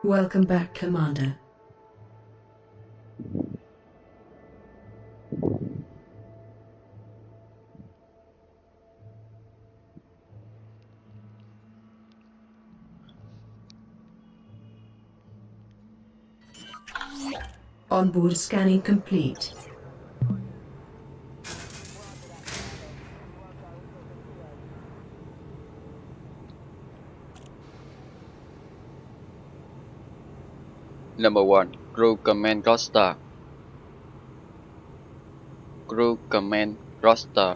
Welcome back, Commander. Onboard scanning complete. Number 1. Crew Command Roster. Crew Command Roster.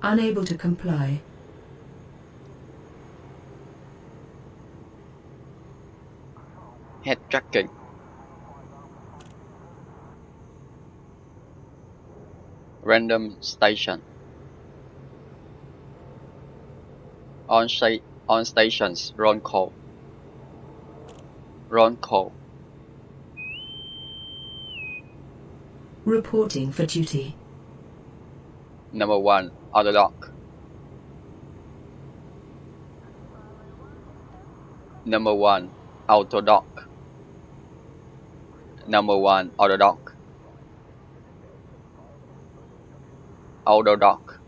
Unable to comply. Head tracking. Random station. On stations. Roll call. Roll call. Reporting for duty. Number 1. Auto dock. Number 1. Auto dock. Number 1. Auto dock. Auto dock.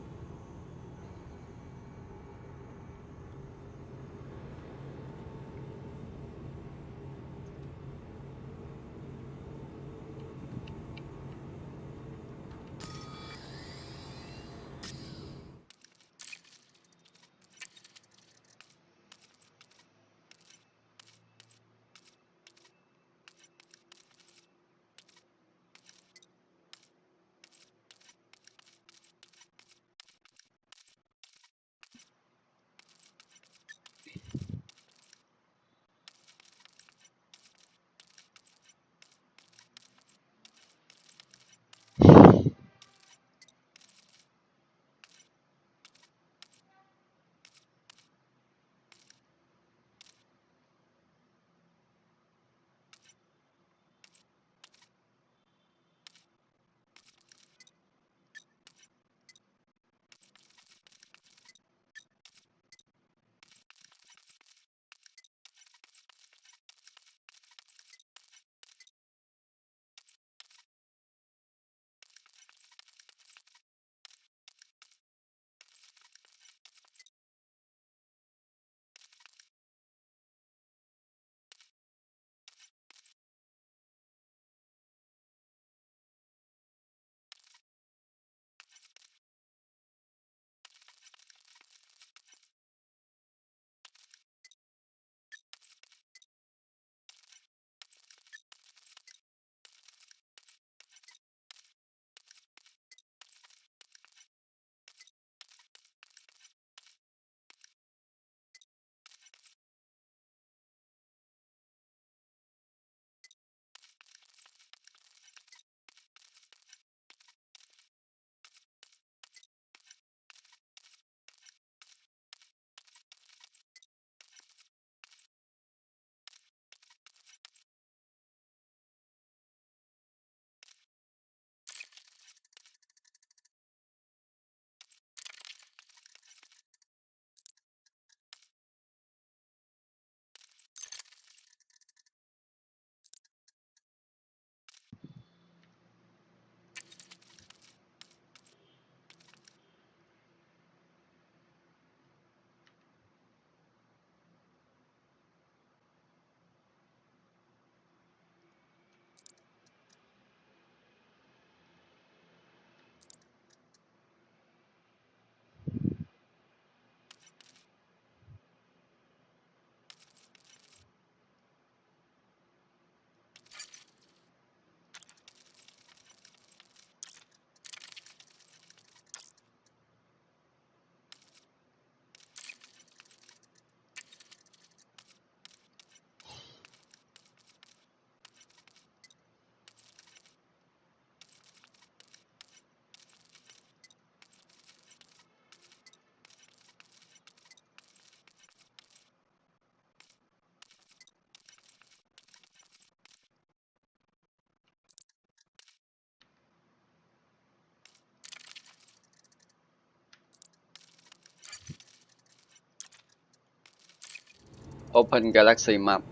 Open Galaxy Map.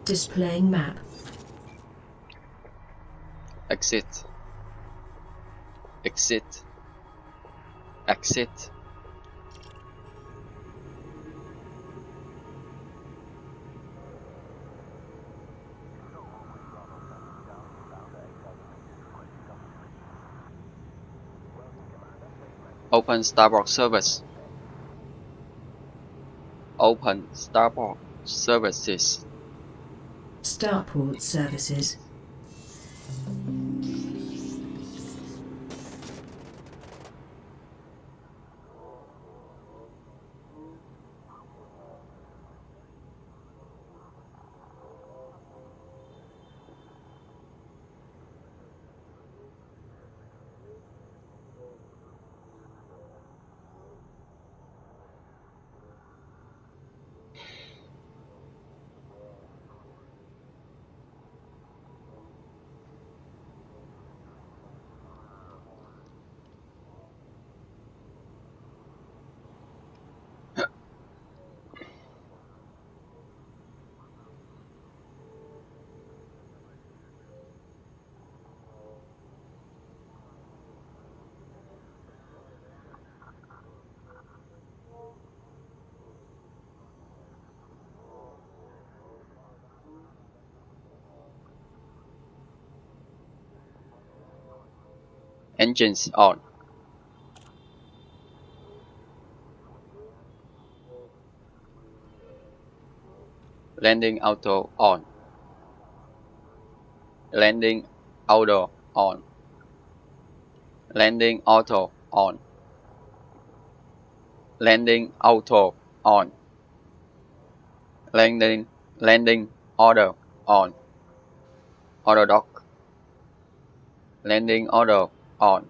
Displaying map. Exit. Exit. Exit. Open Starboard service. Open Starboard services. Starport services. Engines on. Landing auto on. Landing auto on. Landing auto on. Landing auto on. Landing order on. Auto dock. Landing order on.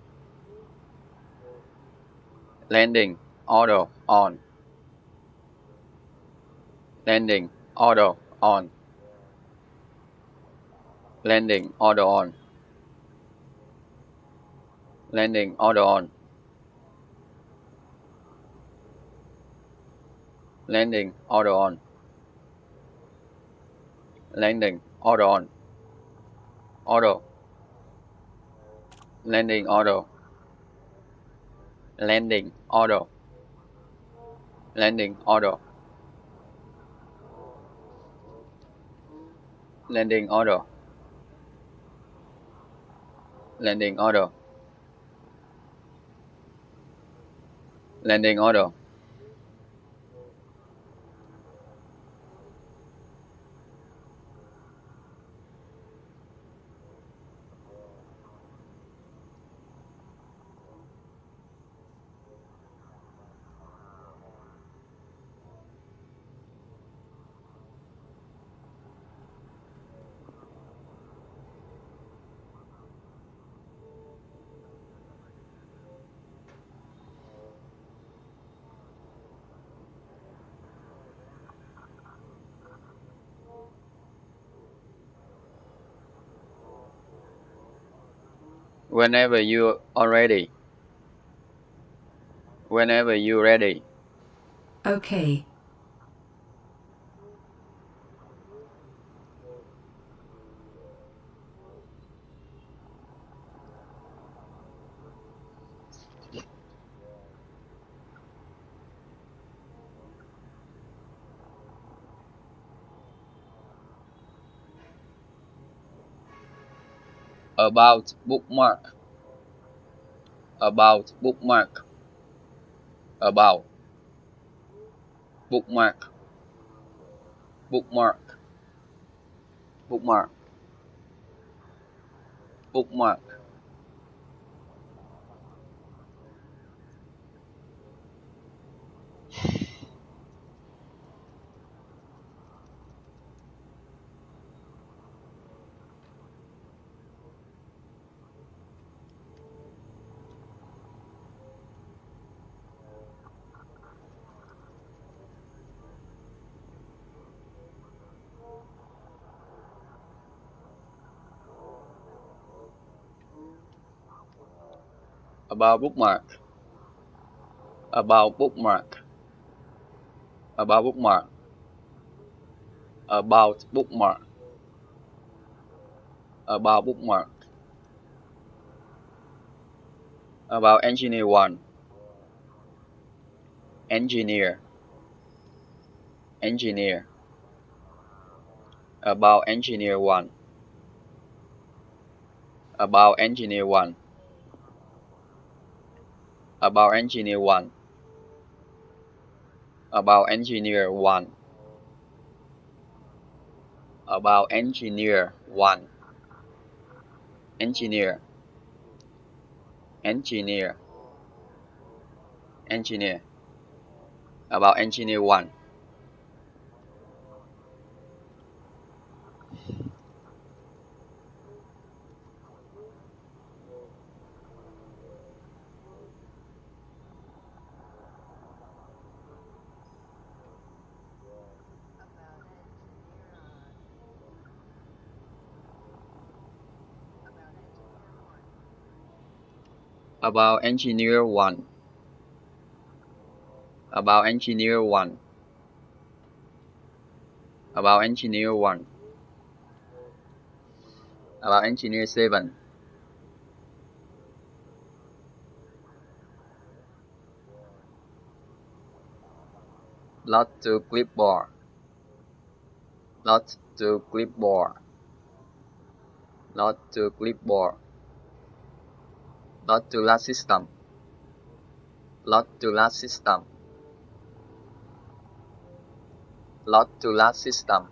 Landing order on. Landing order on. Landing order on. Landing order on. Landing order on. Landing order on. Order. Landing order. Landing order. Landing order. Landing order. Landing order. Landing order. Whenever you are ready. Whenever you're ready. Okay. About bookmark. About bookmark. About bookmark. Bookmark. Bookmark. Bookmark. About bookmark. About bookmark. About bookmark. About bookmark. About bookmark. About engineer 1. Engineer. Engineer. About engineer 1. About engineer 1. About engineer 1. About engineer 1. About engineer 1. Engineer. Engineer. Engineer. About engineer 1. About engineer 1. About engineer 1. About engineer 1. About engineer 7. Load to clipboard. Load to clipboard. Load to clipboard. Load to last system. Load to last system. Load to last system.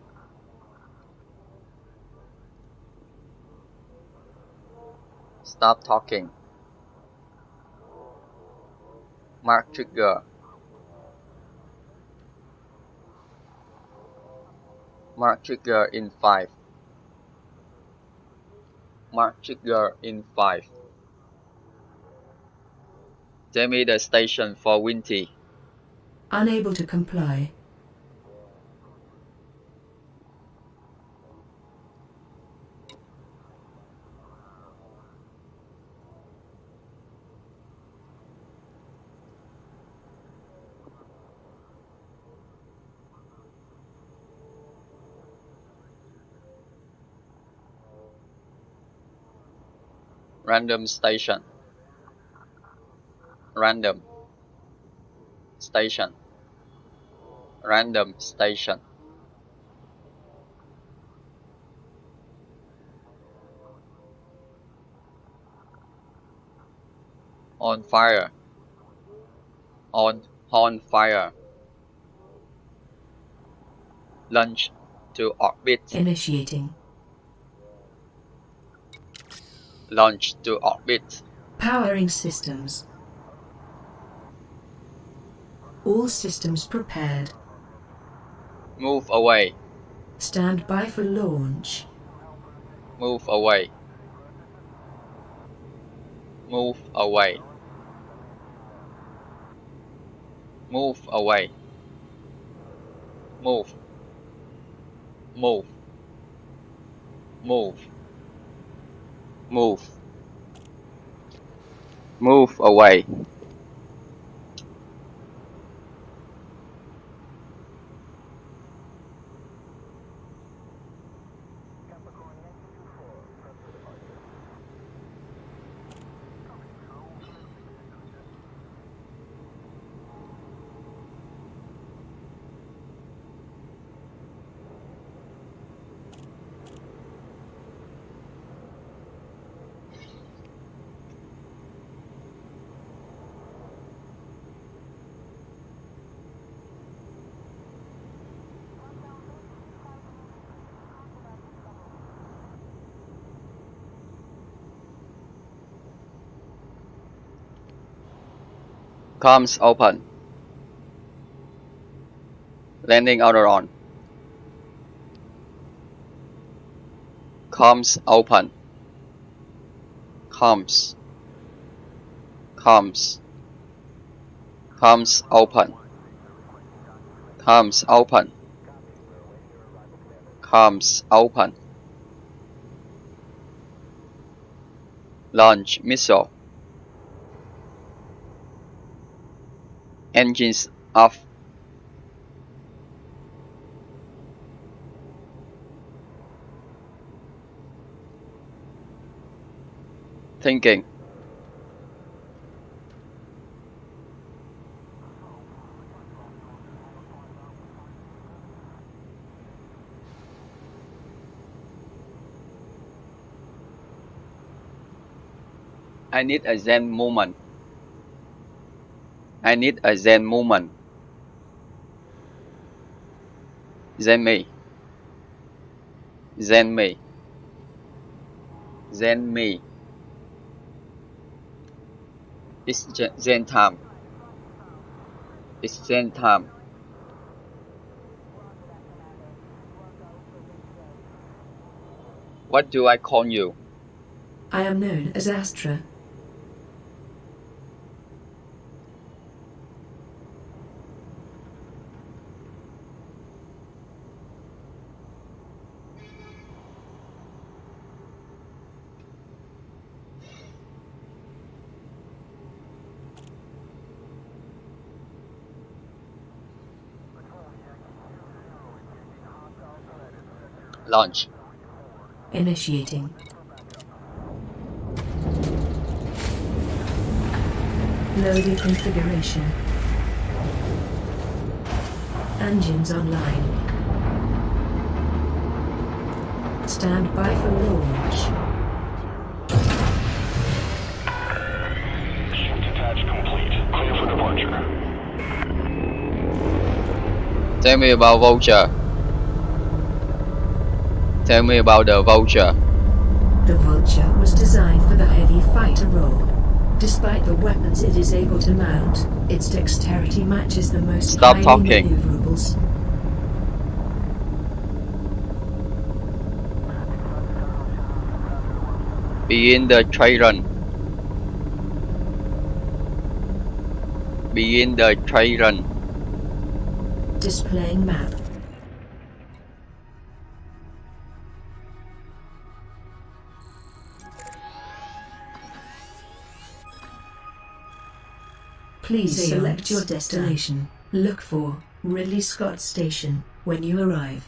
Stop talking. Mark trigger. Mark trigger in 5. Mark trigger in 5. Tell me the station for Winty. Unable to comply. Random station. Random station. Random station. On fire. On fire. Launch to orbit. Initiating. Launch to orbit. Powering systems. All systems prepared. Move away. Stand by for launch. Move away. Move away. Move away. Move. Move. Move. Move. Move away. Comms open. Landing order on. Comms open. Comms. Comms. Comms open. Comms open. Comms open. Launch missile. Engines off. thinking. I need a Zen moment. I need a Zen moment. Zen me. Zen me. Zen me. It's Zen time. It's Zen time. What do I call you? I am known as Astra. Launch. Initiating. Loading configuration. Engines online. Stand by for launch. Shift attach complete. Clear for departure. Tell me about Vulture. Tell me about the Vulture. The Vulture was designed for the heavy fighter role. Despite the weapons it is able to mount, its dexterity matches the most Stop highly talking. maneuverable. Begin the trail run. Begin the trail run. Displaying map. Please select your destination. Look for Ridley Scott Station when you arrive.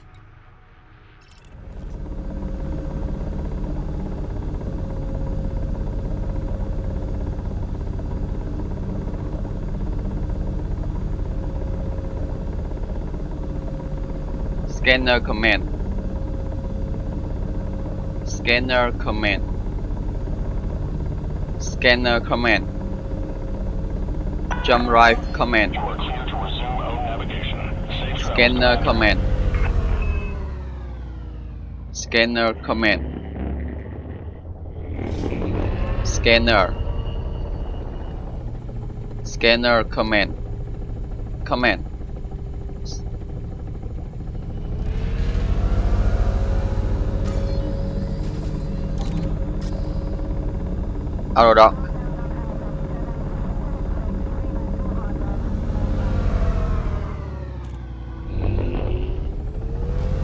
Scanner command. Scanner command. Scanner command. Jump right command. You are clear to resume own navigation. Safe travel. Scanner command. Scanner command. Scanner. Scanner command. Command. Auto dock.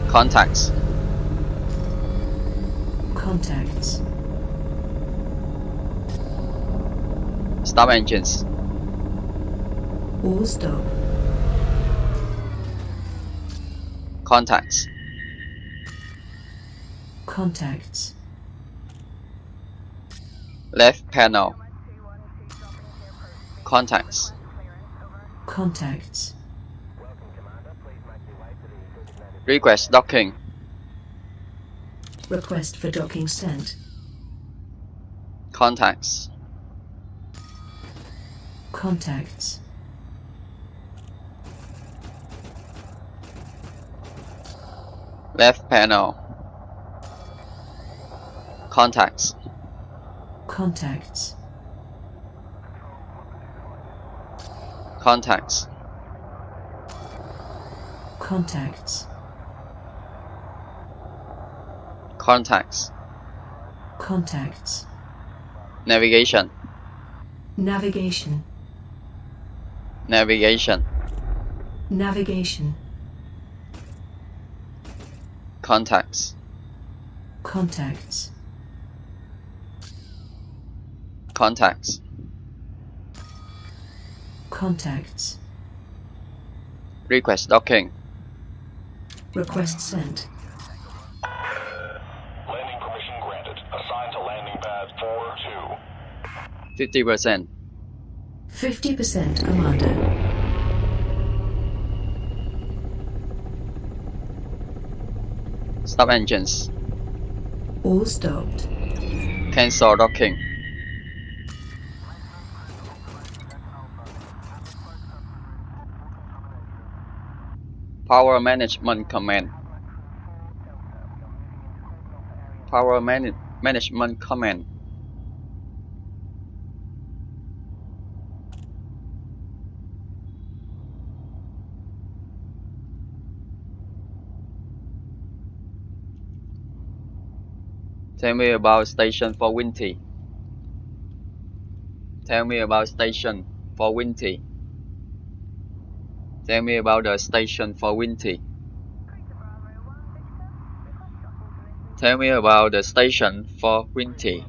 Contacts. Contacts. Stop engines. All stop. Contacts. Contacts. Left panel. Contacts. Contacts. Request docking. Request for docking sent. Contacts. Contacts. Left panel. Contacts. Contacts. Contacts. Contacts. Contacts. Contacts. Navigation. Navigation. Navigation. Navigation. Contacts. Contacts. Contacts. Contacts. Request docking. Request sent. Landing permission granted. Assigned to landing pad 4-2. 50%. 50%, Commander. Stop engines. All stopped. Cancel docking. Power management command. Power management command. Tell me about station for Winty. Tell me about station for Winty. Tell me about the station for Winty. Tell me about the station for Winty.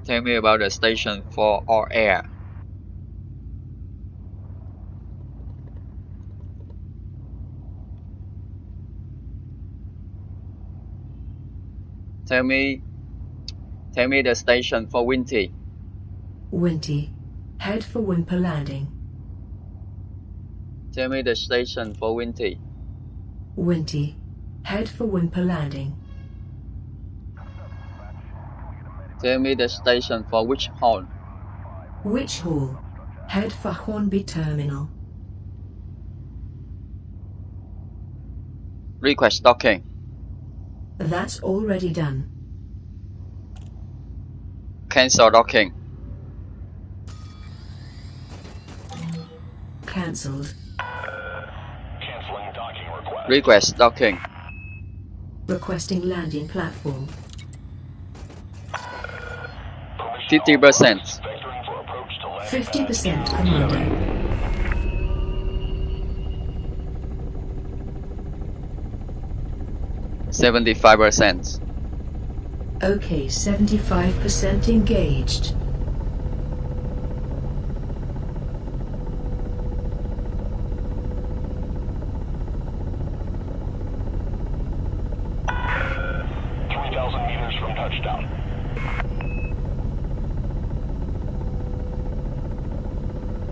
Tell me about the station for all air. Tell me the station for Winty. Winty. Head for Wimper Landing. Tell me the station for Winty. Winty. Head for Wimper Landing. Tell me the station for Witch Hall. Witch Hall. Head for Hornby Terminal. Request docking. That's already done. Cancel docking. Cancelled. Canceling docking request. Request docking. Requesting landing platform. 50%. Vectoring for approach to landing 50%, Commander. pad. 75%. Okay, 75% engaged. from touchdown.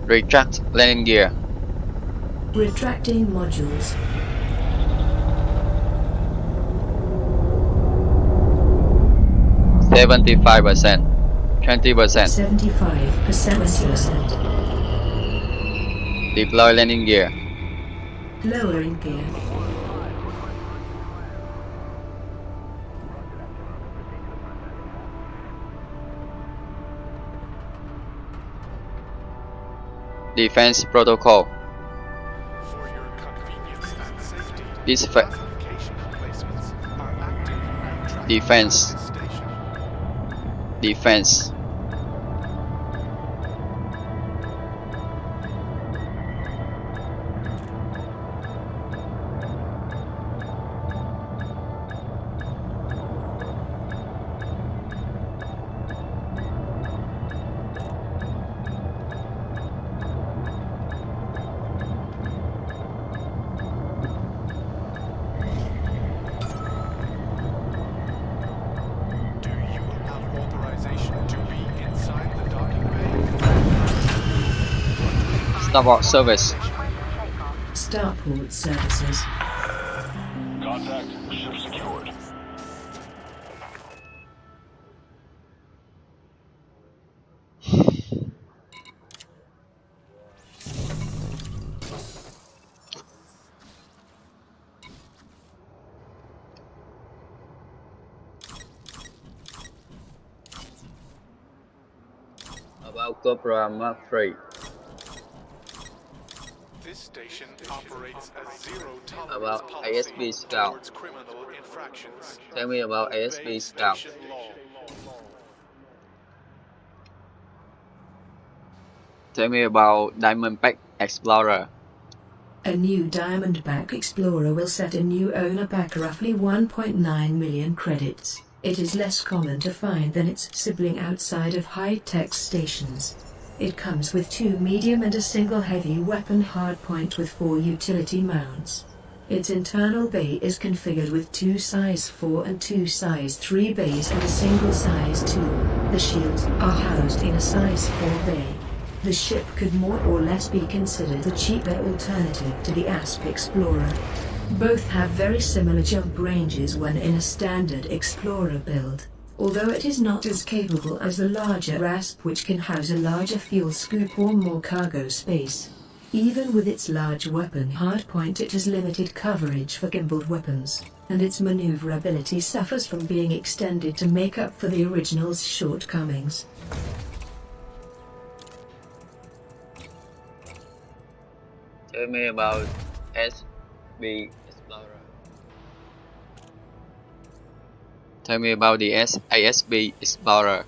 Retract landing gear. Retracting modules. $75%. 20%. 75%. 20%. Deploy landing gear. Lowering gear. Defense protocol. For your convenience and safety, This classification placements are active and tracked Defense. by this station. Defense. Do you have authorization to be inside the docking bay? Starboard service. Starport services. Contact. Ship secured. About Cobra Mark III. This station operates a zero tolerance About policy ASB Scout. towards criminal infractions. Tell me about ASB Obey Scout. station law. Tell me about Diamondback Explorer. A new Diamondback Explorer will set a new owner back roughly 1.9 million credits. It is less common to find than its sibling outside of high-tech stations. It comes with 2 medium and a single heavy weapon hardpoint with 4 utility mounts. Its internal bay is configured with 2 size 4 and 2 size 3 bays and a single size 2. The shields are housed in a size 4 bay. The ship could more or less be considered the cheaper alternative to the Asp Explorer. Both have very similar jump ranges when in a standard Explorer build, although it is not as capable as the larger Asp, which can house a larger fuel scoop or more cargo space. Even with its large weapon hardpoint, it has limited coverage for gimbaled weapons, and its maneuverability suffers from being extended to make up for the original's shortcomings. Tell me about SB Explorer. Tell me about the ASB Explorer.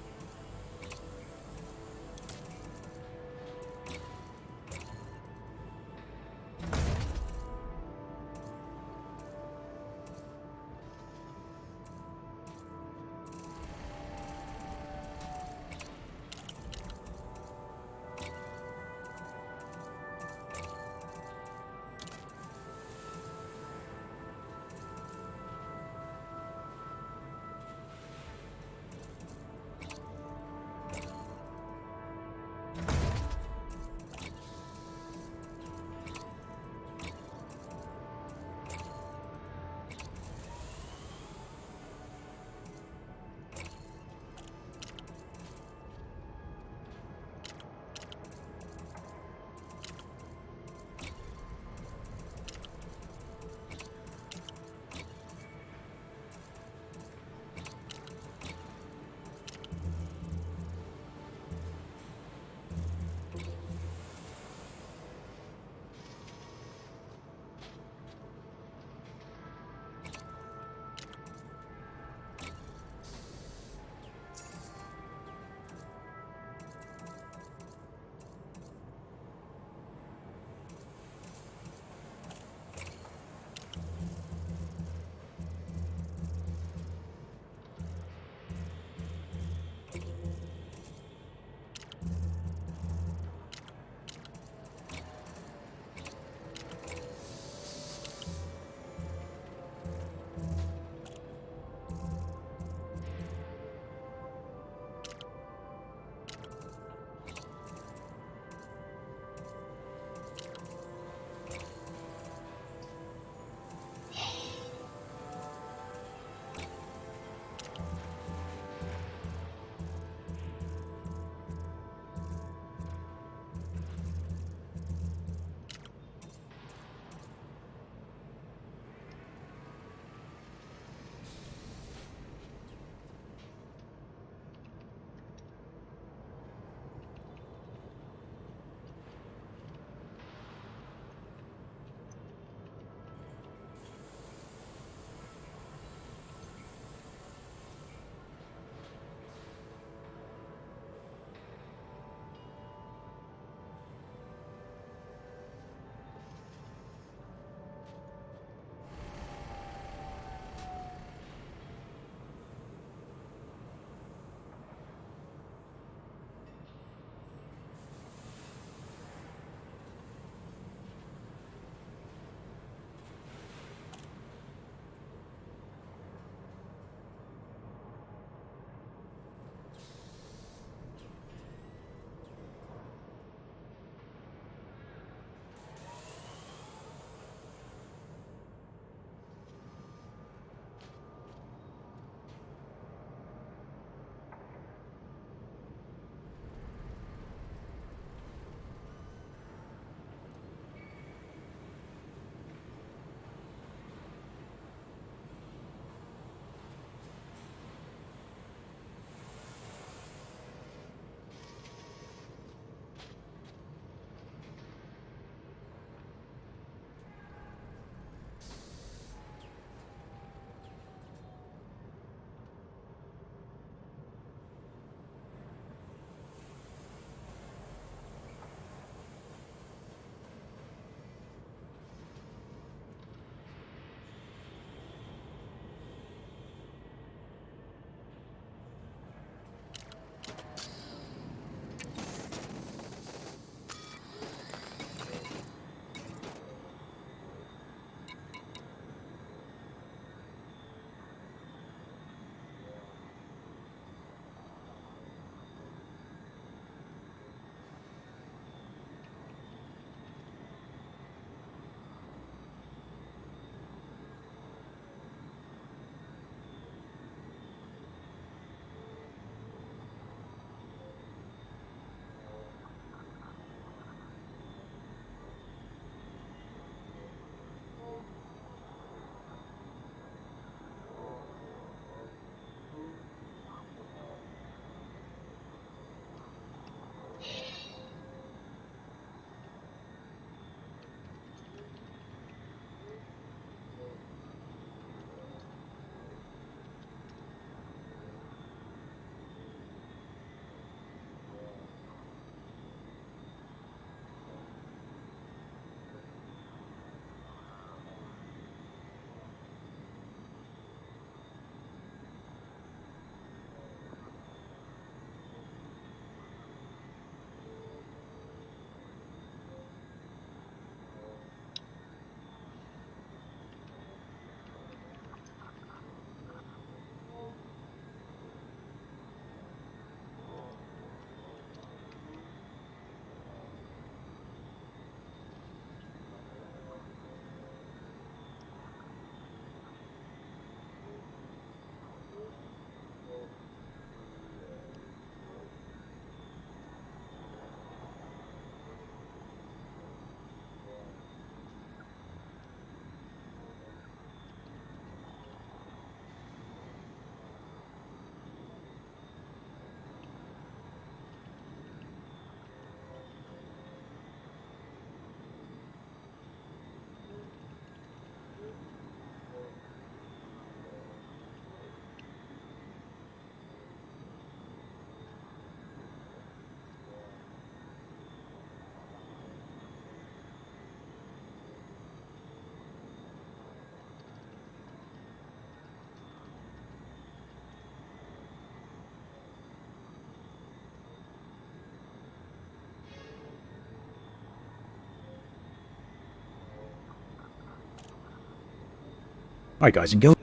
Alright guys, and girls.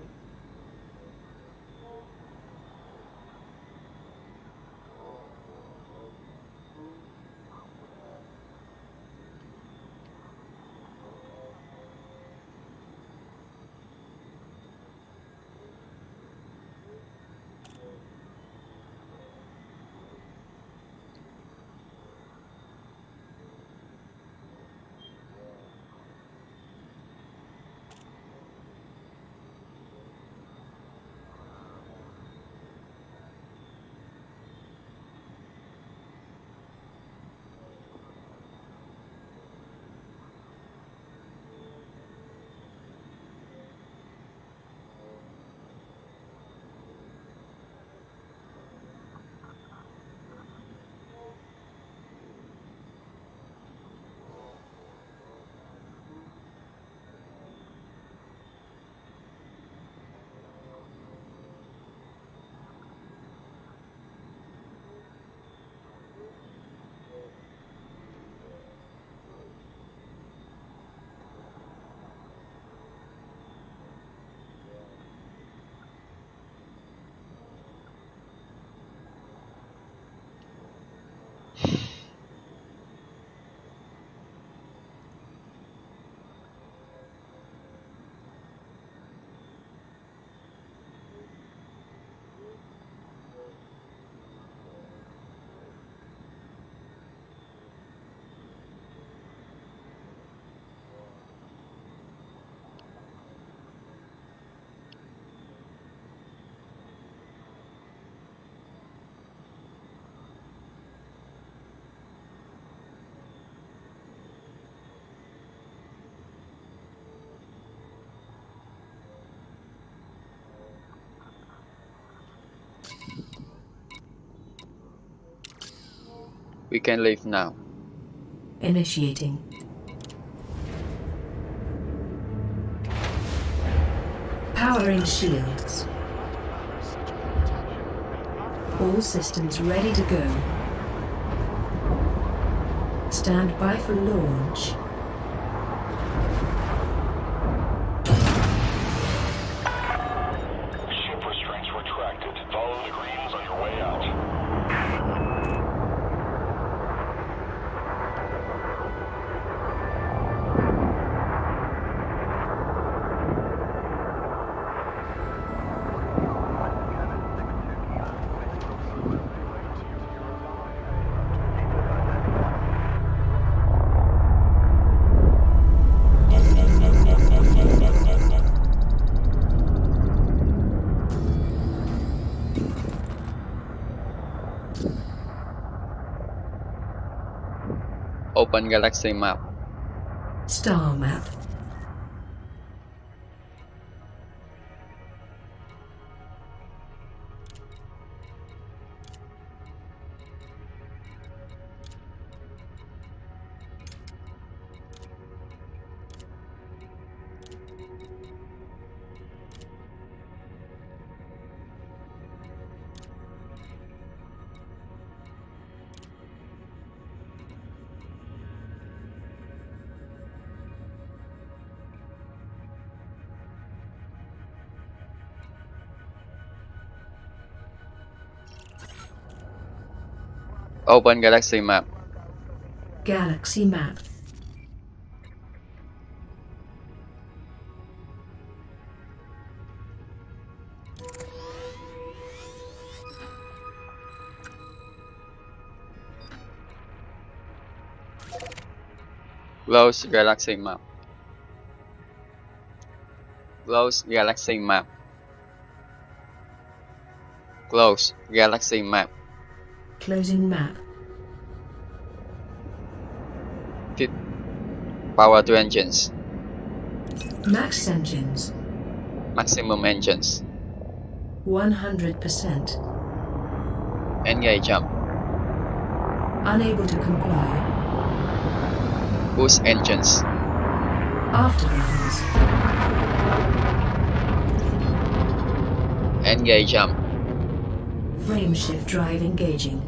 We can leave now. Initiating. Powering shields. All systems ready to go. Stand by for launch. Ship restraints retracted. Follow the greens on your way out. Open galaxy map. Star map. Open galaxy map. Galaxy map. Close galaxy map. Close galaxy map. Close galaxy map. Closing map. Fit. Power to engines. Max engines. Maximum engines. 100%. Engage jump. Unable to comply. Boost engines. Afterburners. Engage jump. Frameshift drive engaging.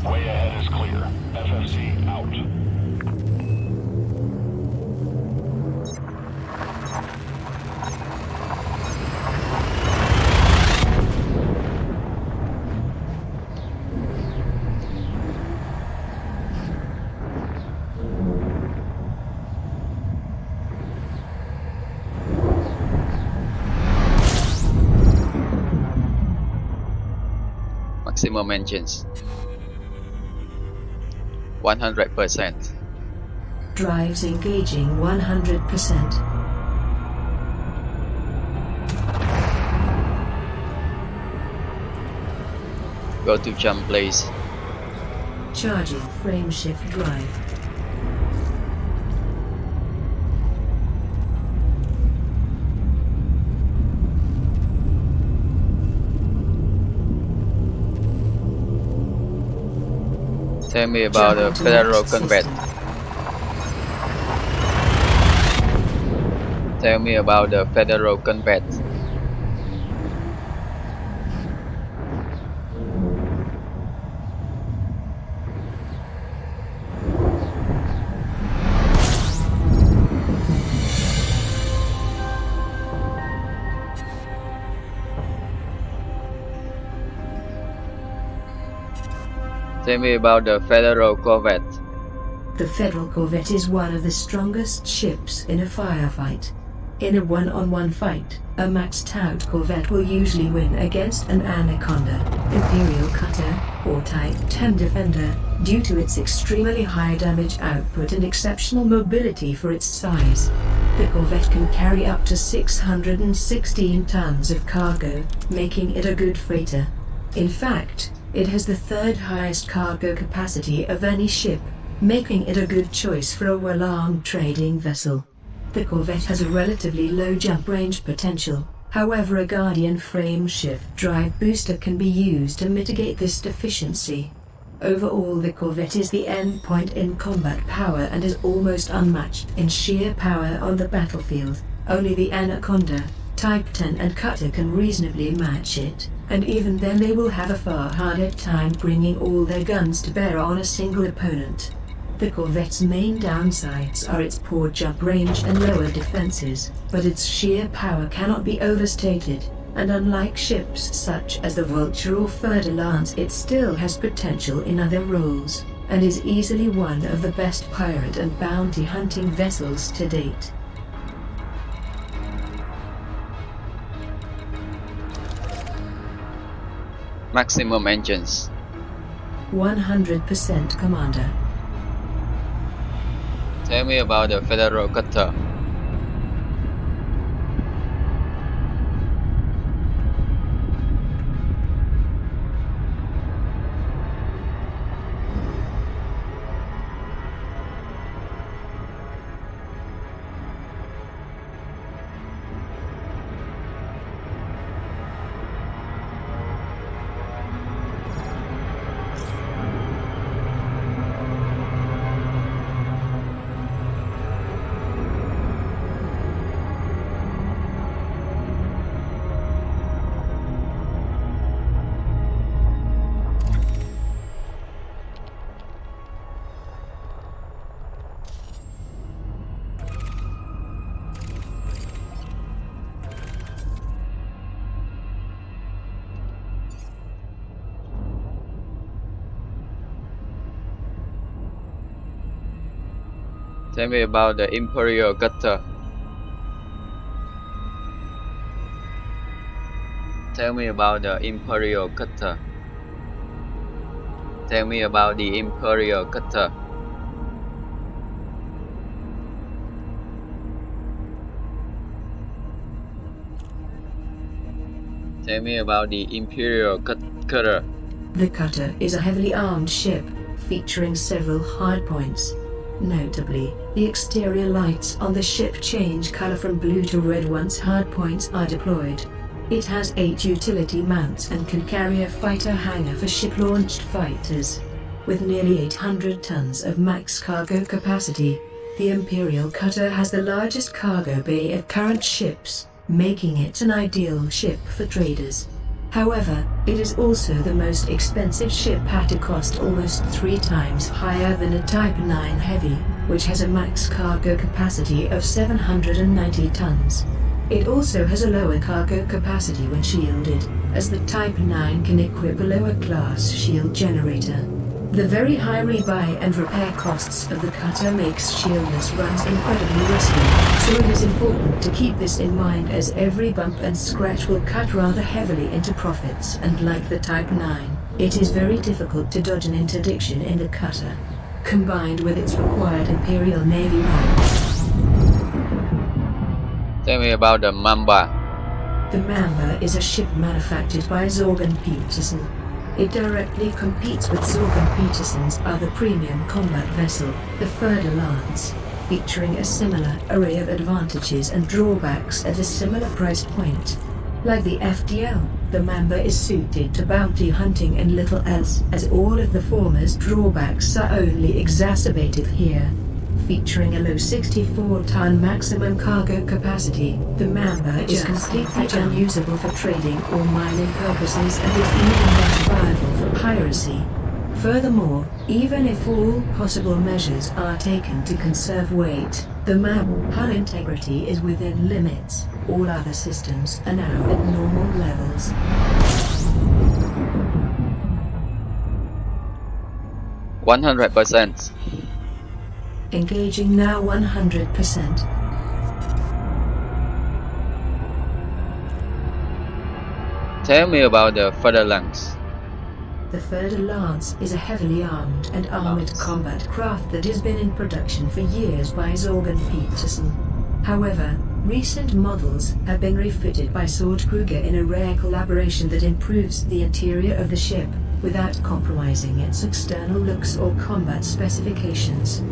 Way ahead is clear. FFC Maximum engines. 100%. Drives engaging 100%. Go to jump place. Charging frameshift drive. Tell me about the Jump to Federal next Convent. system. Tell me about the Federal Convent. Tell me about the Federal Corvette. The Federal Corvette is one of the strongest ships in a firefight. In a one-on-one fight, a maxed-out Corvette will usually win against an Anaconda, Imperial Cutter, or Type 10 Defender, due to its extremely high damage output and exceptional mobility for its size. The Corvette can carry up to 616 tons of cargo, making it a good freighter. In fact, it has the third highest cargo capacity of any ship, making it a good choice for a well-armed trading vessel. The Corvette has a relatively low jump range potential, however a Guardian frameshift drive booster can be used to mitigate this deficiency. Overall, the Corvette is the endpoint in combat power and is almost unmatched in sheer power on the battlefield. Only the Anaconda, Type 10 and Cutter can reasonably match it, and even then they will have a far harder time bringing all their guns to bear on a single opponent. The Corvette's main downsides are its poor jump range and lower defenses, but its sheer power cannot be overstated, and unlike ships such as the Vulture or Fer-de-Lance, it still has potential in other roles, and is easily one of the best pirate and bounty hunting vessels to date. Maximum engines. 100% Commander. Tell me about the Federal Cutter. Tell me about the Imperial Cutter. Tell me about the Imperial Cutter. Tell me about the Imperial Cutter. Tell me about the Imperial Cutter. The Cutter is a heavily armed ship, featuring several hardpoints. Notably, the exterior lights on the ship change color from blue to red once hardpoints are deployed. It has 8 utility mounts and can carry a fighter hangar for ship-launched fighters. With nearly 800 tons of max cargo capacity, the Imperial Cutter has the largest cargo bay of current ships, making it an ideal ship for traders. However, it is also the most expensive ship at a cost almost 3 times higher than a Type 9 Heavy, which has a max cargo capacity of 790 tons. It also has a lower cargo capacity when shielded, as the Type 9 can equip a lower class shield generator. The very high rebuy and repair costs of the cutter makes shieldless runs incredibly risky, so it is important to keep this in mind as every bump and scratch will cut rather heavily into profits, and like the Type 9, it is very difficult to dodge an interdiction in the cutter, combined with its required Imperial Navy rank. Tell me about the Mamba. The Mamba is a ship manufactured by Zorgan Peterson. It directly competes with Zorgan Peterson's other premium combat vessel, the Fer-de-Lance, featuring a similar array of advantages and drawbacks at a similar price point. Like the FDL, the Mamba is suited to bounty hunting and little else, as all of the former's drawbacks are only exacerbated here. Featuring a low 64-ton maximum cargo capacity, the Mamba is completely unusable for trading or mining purposes, and is even less viable for piracy. Furthermore, even if all possible measures are taken to conserve weight, the Mamba's hull integrity is within limits. All other systems are now at normal levels. %100%. Engaging now 100%. Tell me about the Fer-de-Lance. The Fer-de-Lance is a heavily armed and armored combat craft that has been in production for years by Zorgan Peterson. However, recent models have been refitted by Swordkruger in a rare collaboration that improves the interior of the ship, without compromising its external looks or combat specifications.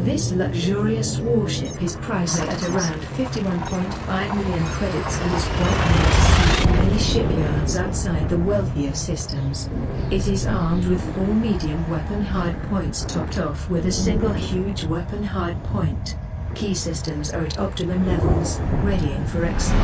This luxurious warship is priced at around 51.5 million credits and is quite rare to see in many shipyards outside the wealthier systems. It is armed with 4 medium weapon hardpoints topped off with a single huge weapon hardpoint. Key systems are at optimum levels, readying for exit.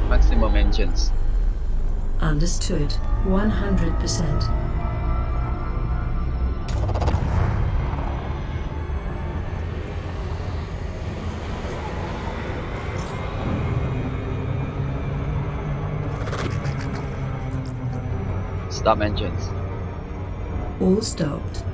Maximum engines. Understood. 100%. Stop engines. All stopped.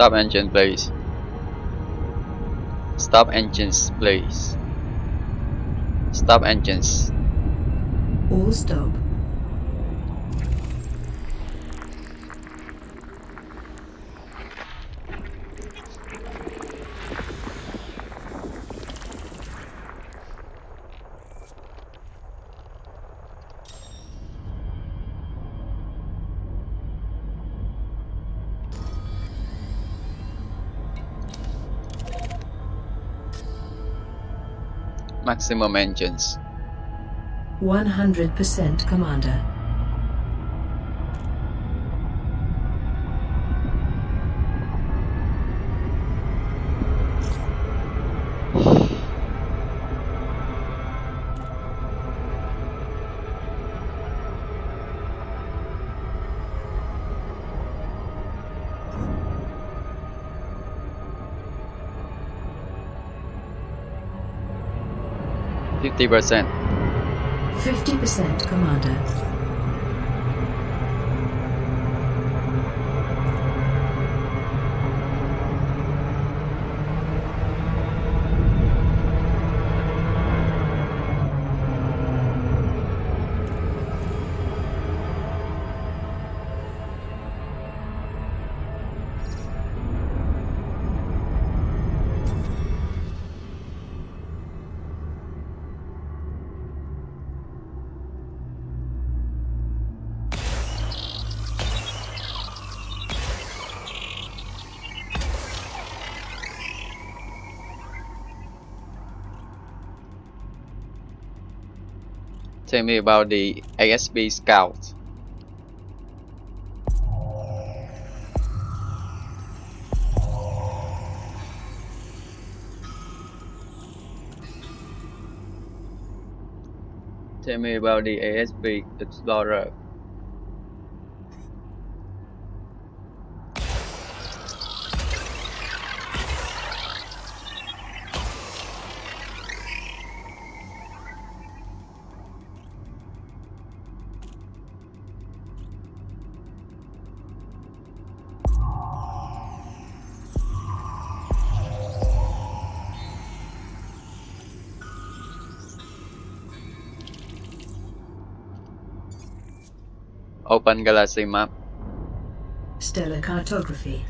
Stop engine, please. Stop engines, please. Stop engines. All stop. Maximum engines. 100% Commander. %50. 50% Commander. Tell me about the ASB Scout. Tell me about the ASB Explorer. Open Galaxy Map. Stellar Cartography.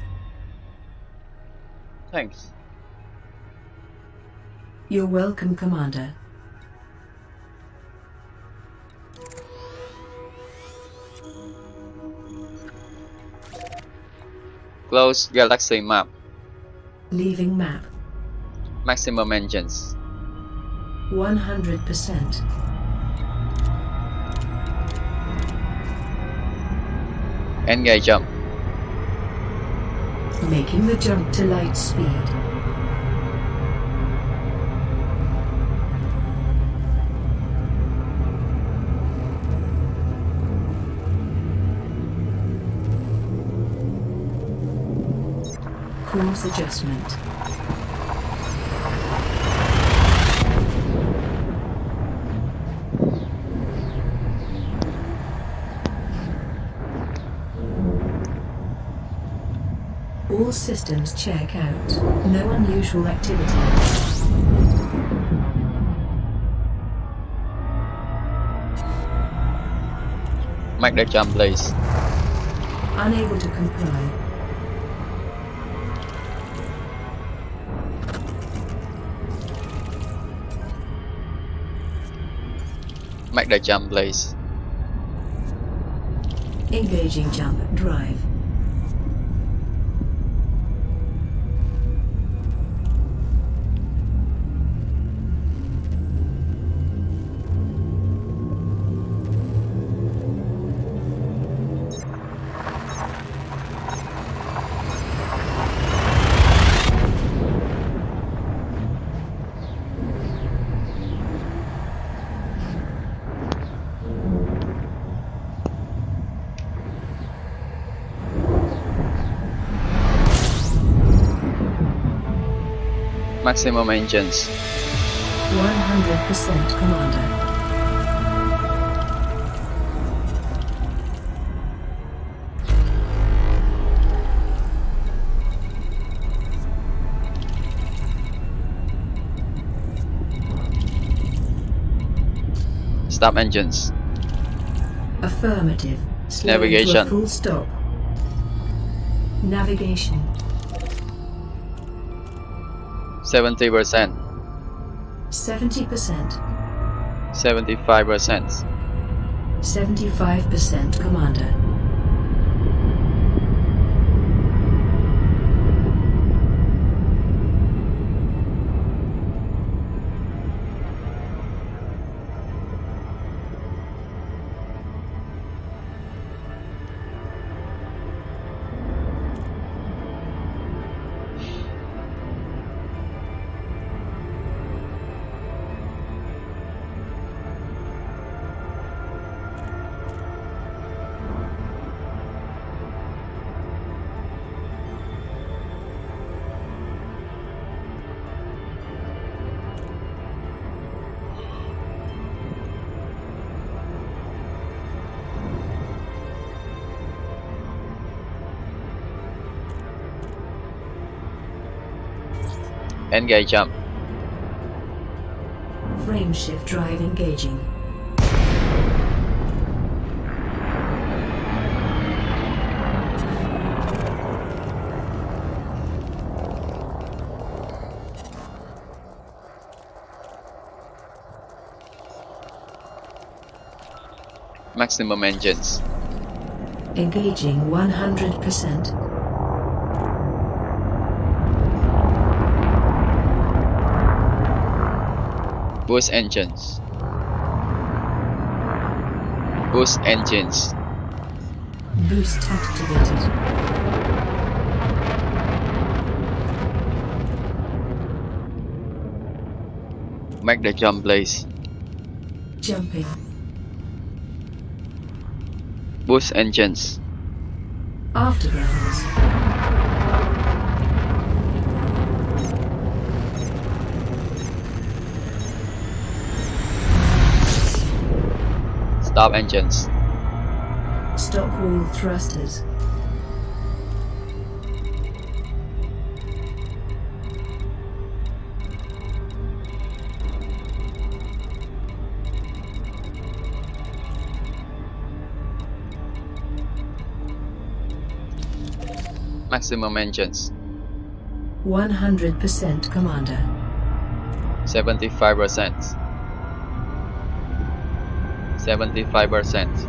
Thanks. You're welcome, Commander. Close Galaxy Map. Leaving map. Maximum engines. 100%. Engage jump. Making the jump to light speed. Course adjustment. All systems check out. No unusual activity. Make the jump, please. Unable to comply. Make the jump, please. Engaging jump drive. Maximum engines. 100% Commander. Stop engines. Affirmative. Slow Navigation. To a full stop. Navigation. 70%. 70%. 75%. 75%, Commander. Engage jump. Frame shift drive engaging. Maximum engines. Engaging 100%. Boost engines. Boost engines. Boost activated. Make the jump, please. Jumping. Boost engines. Afterburners. Stop engines. Stop all thrusters. Maximum engines. 100%, Commander. 75%. 75%.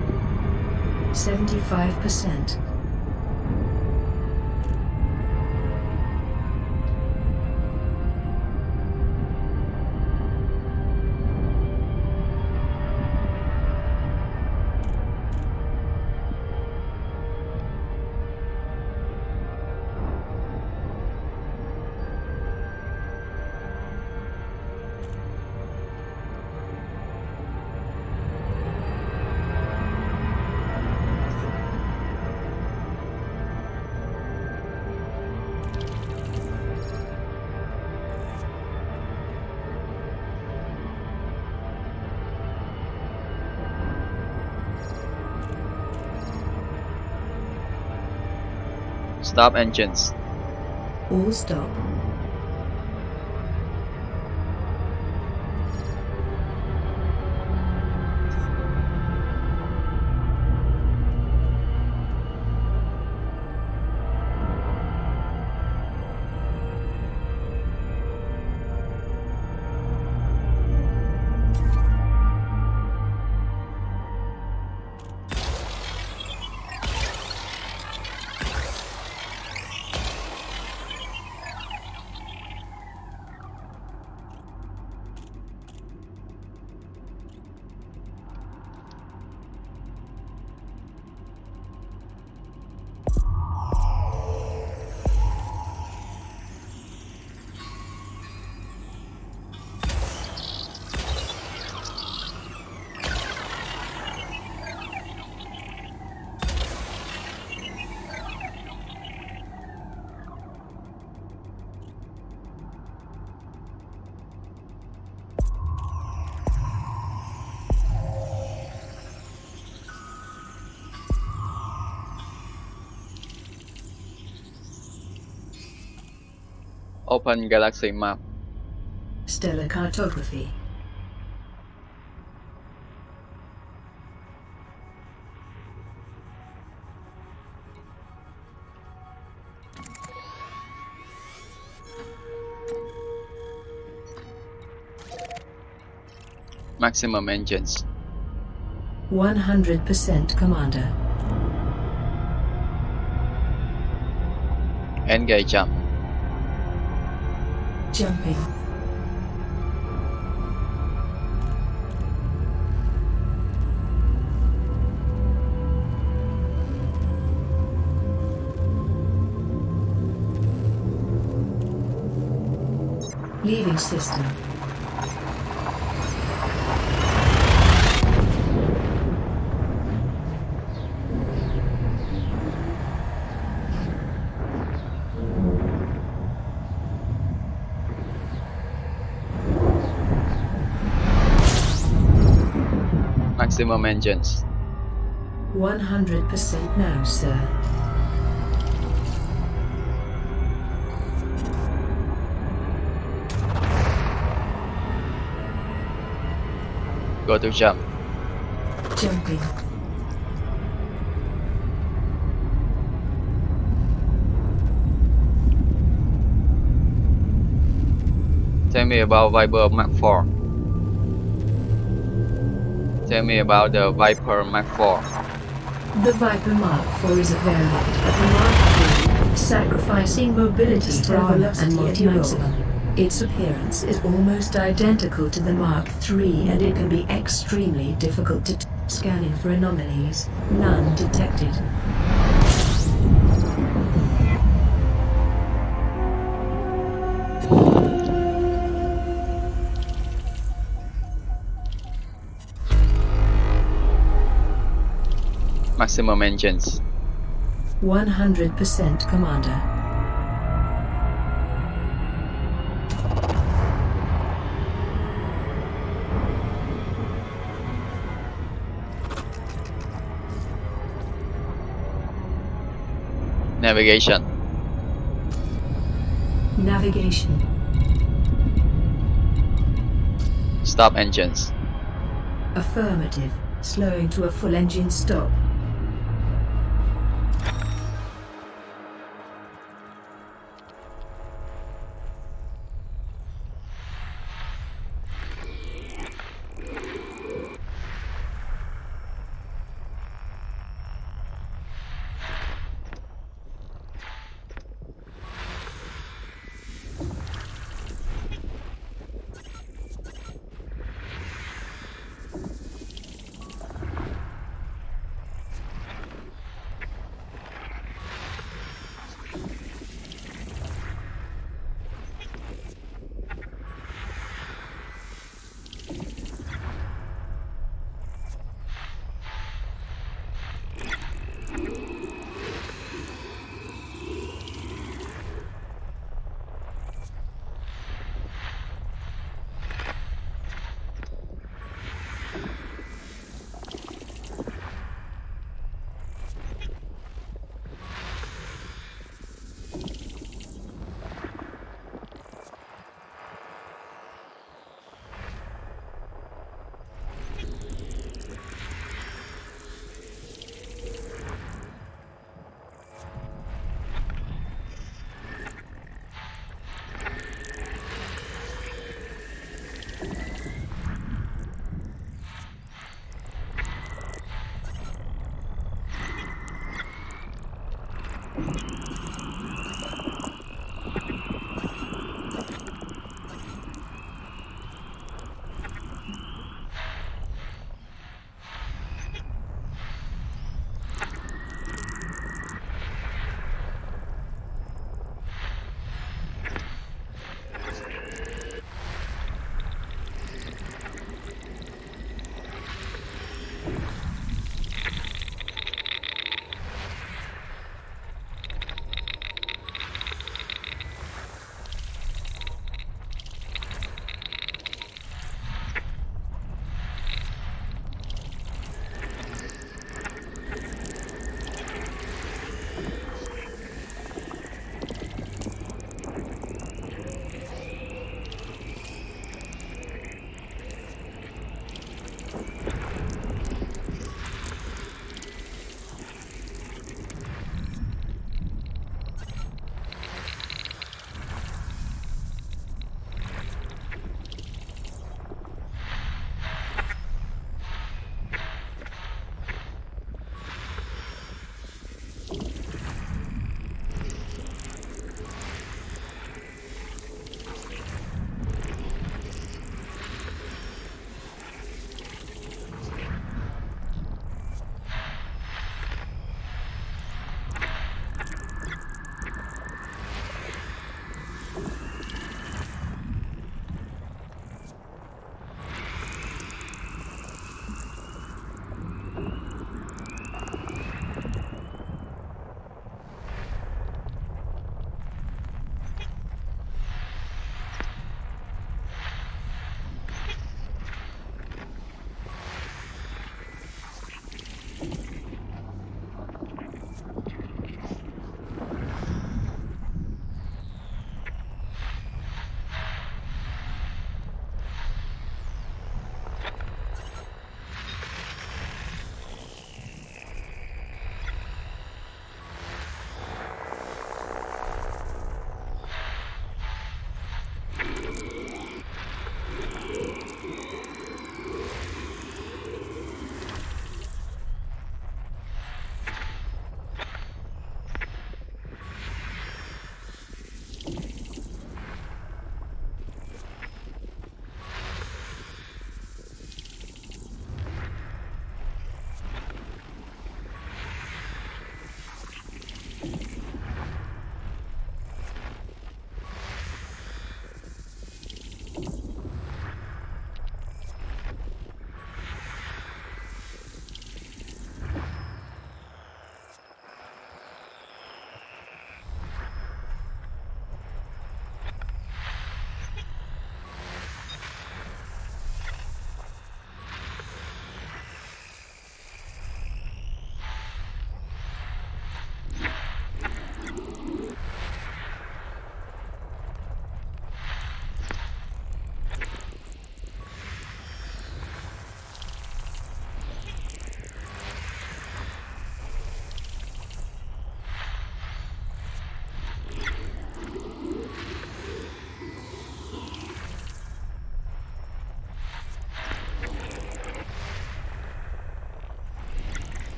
75%. Stop engines. All stop. Open galaxy map. Stellar cartography. Maximum engines. 100% Commander. Engage jump. Jumping. Leaving system. Maximum engines. 100% now, sir. Go to jump. Jumping. Tell me about Viper Mark 4. Tell me about the Viper Mark 4. The Viper Mark IV is a variant of the Mark III, sacrificing mobility for armor and multi-maximum. Its appearance is almost identical to the Mark III, and it can be extremely difficult to scanning for anomalies. None detected. Maximum engines. 100% Commander. Navigation. Navigation. Stop engines. Affirmative. Slowing to a full engine stop.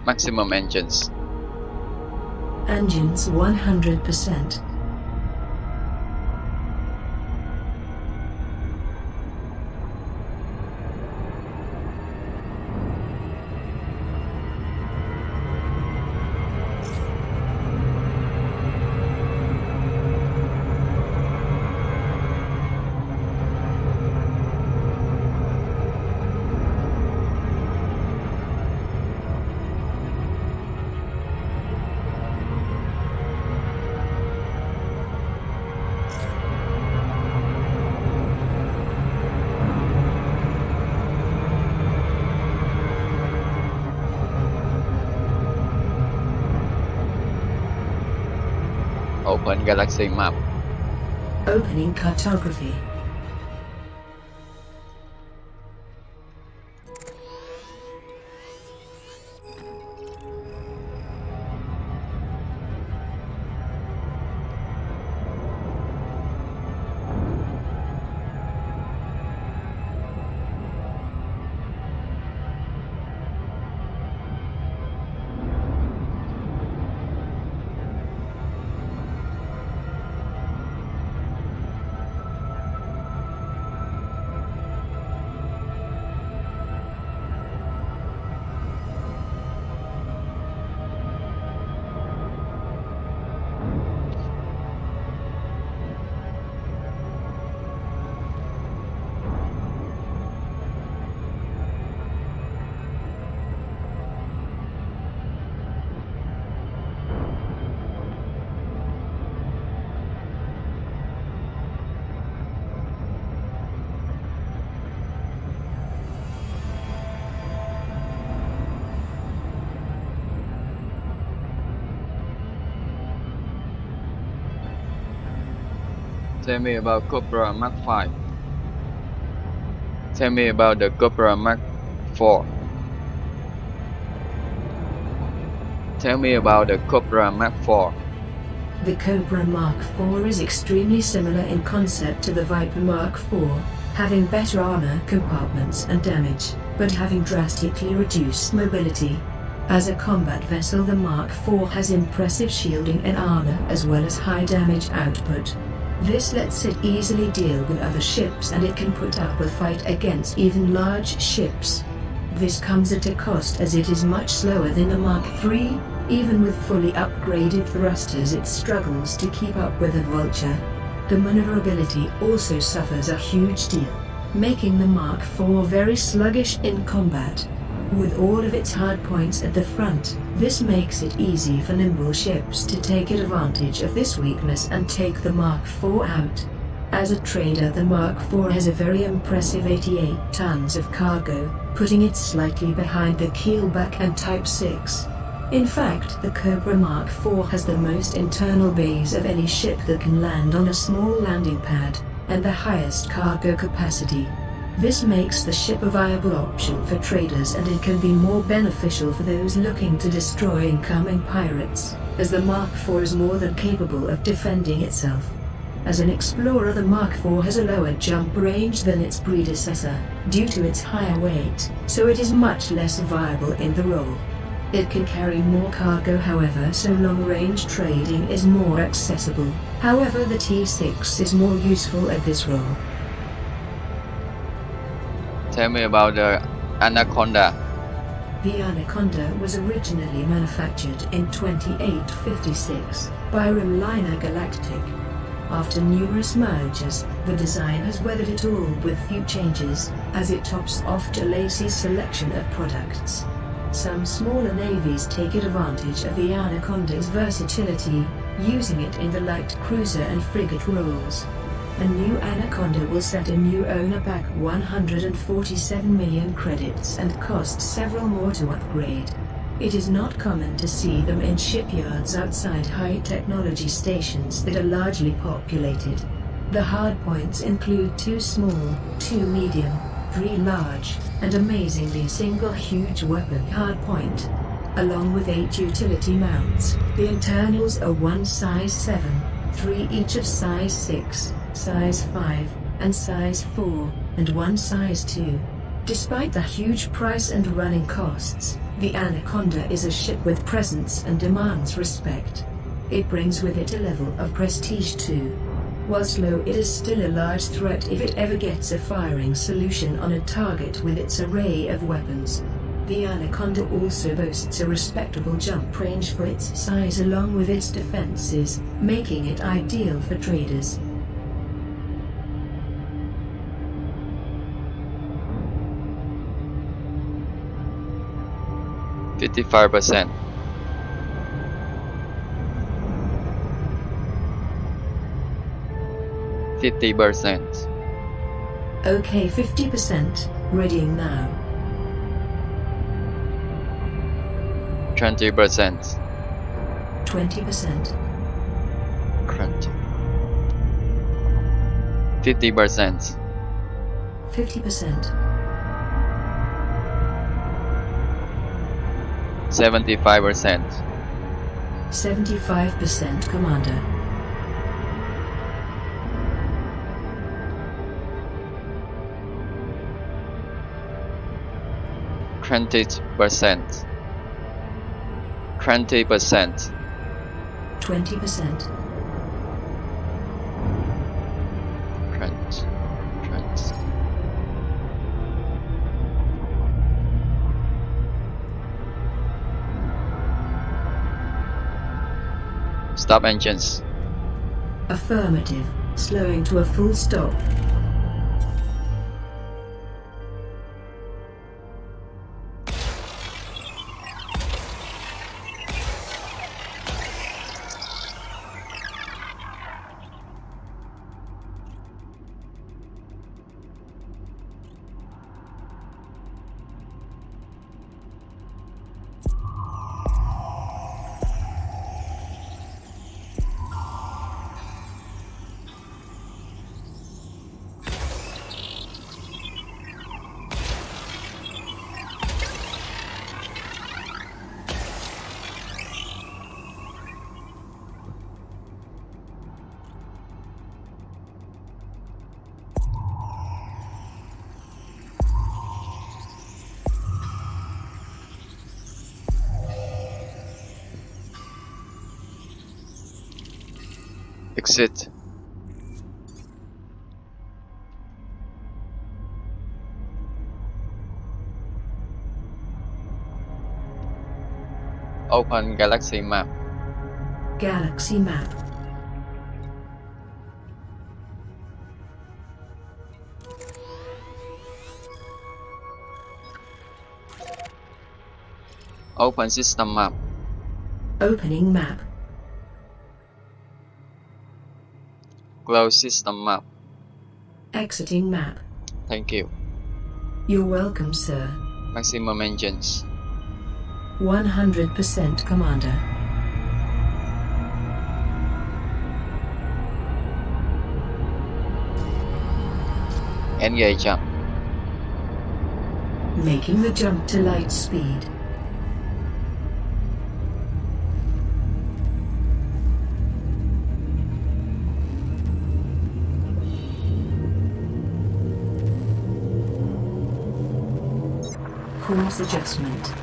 Maximum engines. Engines 100%. Open Galaxy Map. Opening cartography. Tell me about Cobra Mark 5. Tell me about the Cobra Mark 4. Tell me about the Cobra Mark 4. The Cobra Mark IV is extremely similar in concept to the Viper Mark IV, having better armor compartments and damage, but having drastically reduced mobility. As a combat vessel, the Mark IV has impressive shielding and armor as well as high damage output. This lets it easily deal with other ships, and it can put up a fight against even large ships. This comes at a cost, as it is much slower than the Mark III. Even with fully upgraded thrusters, it struggles to keep up with the Vulture. The maneuverability also suffers a huge deal, making the Mark IV very sluggish in combat. With all of its hardpoints at the front, this makes it easy for nimble ships to take advantage of this weakness and take the Mark IV out. As a trader, the Mark IV has a very impressive 88 tons of cargo, putting it slightly behind the Keelback and Type 6. In fact, the Cobra Mark IV has the most internal bays of any ship that can land on a small landing pad, and the highest cargo capacity. This makes the ship a viable option for traders, and it can be more beneficial for those looking to destroy incoming pirates, as the Mark IV is more than capable of defending itself. As an explorer, the Mark IV has a lower jump range than its predecessor, due to its higher weight, so it is much less viable in the role. It can carry more cargo, however, so long-range trading is more accessible. However, the T6 is more useful at this role. Tell me about the Anaconda. The Anaconda was originally manufactured in 2856 by Rimliner Galactic. After numerous mergers, the design has weathered it all with few changes, as it tops off DeLacy's selection of products. Some smaller navies take advantage of the Anaconda's versatility, using it in the light cruiser and frigate roles. A new Anaconda will set a new owner back 147 million credits and cost several more to upgrade. It is not common to see them in shipyards outside high-technology stations that are largely populated. The hardpoints include 2 small, 2 medium, 3 large, and amazingly a single huge weapon hardpoint. Along with 8 utility mounts, the internals are 1 size 7, 3 each of size 6, size 5, and size 4, and 1 size 2. Despite the huge price and running costs, The Anaconda is a ship with presence and demands respect. It brings with it a level of prestige too. Whilst low, it is still a large threat if it ever gets a firing solution on a target with its array of weapons. The Anaconda also boasts a respectable jump range for its size along with its defenses, making it ideal for traders. $55%. $50%. Okay, 50%, readying now. 20%. 20%, 50%. 50%, 75%. 75%, Commander. 20%. 20%. 20%, 20. Stop engines. affirmative, slowing to a full stop. Exit. Open Galaxy Map. Galaxy map. Open System Map. Opening map. Close System Map. Exiting map. Thank you. You're welcome, sir. Maximum engines. 100%, Commander. Engage jump. Making the jump to light speed. Course adjustment.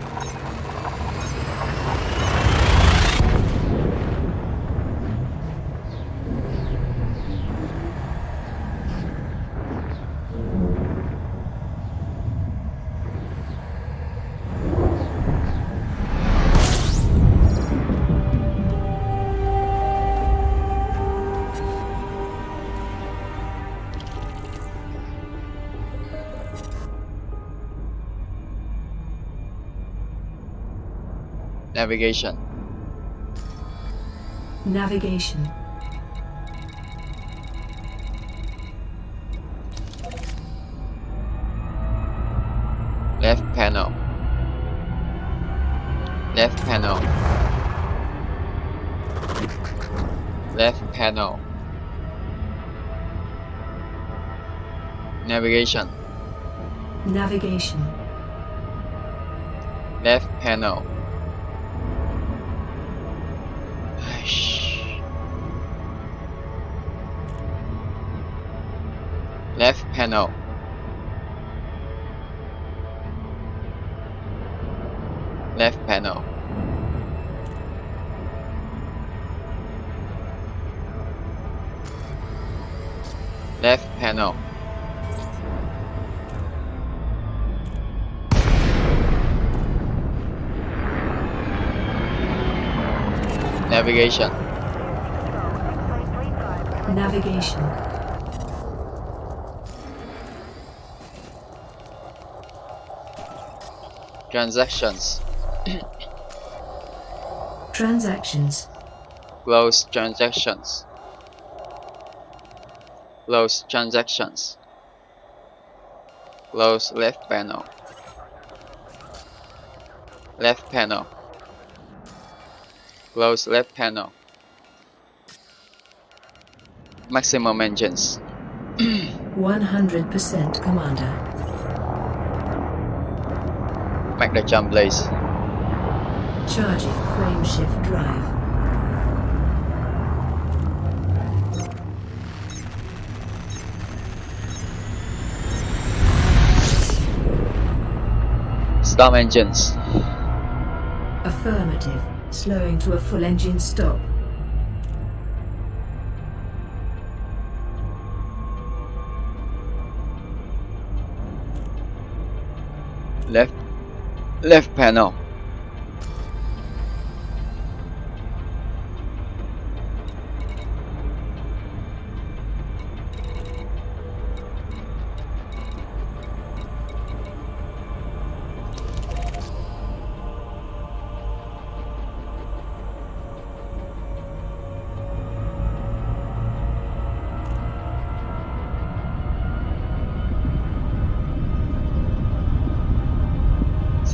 Navigation. Navigation. Left panel. Left panel. Left panel. Navigation. Navigation. Left panel. Left panel. Left panel. Left panel. Navigation. Navigation. Transactions. Transactions. Close transactions. Close transactions. Close left panel. Left panel. Close left panel. Maximum engines. 100% Commander. Make the jump blaze. Charging frameshift drive. Stop engines. Affirmative. Slowing to a full engine stop. Left panel.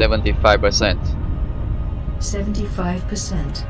$75%. 75%.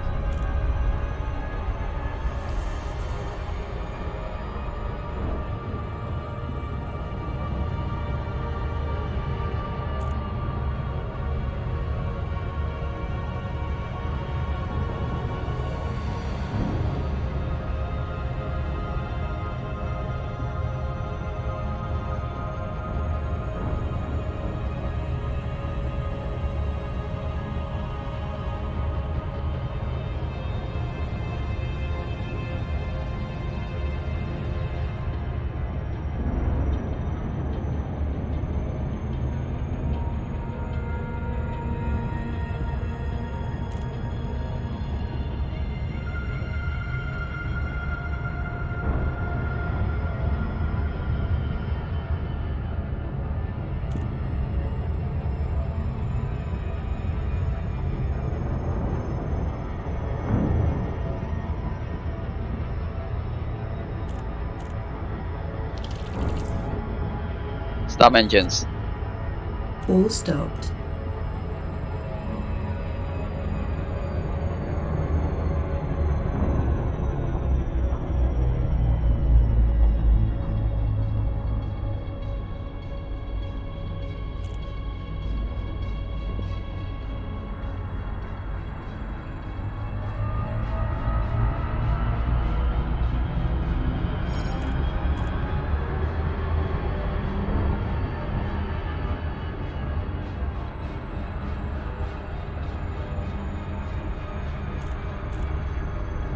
Stop engines. All stopped.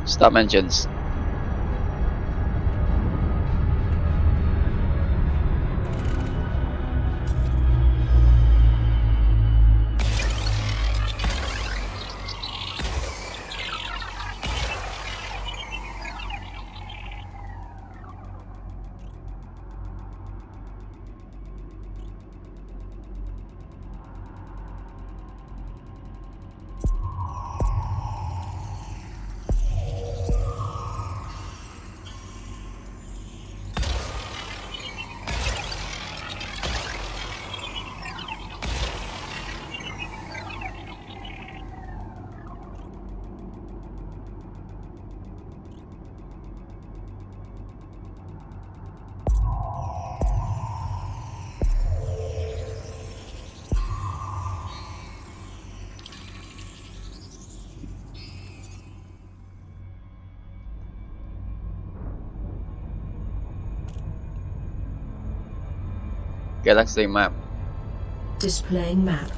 Stop engines. Galaxy map. Displaying map.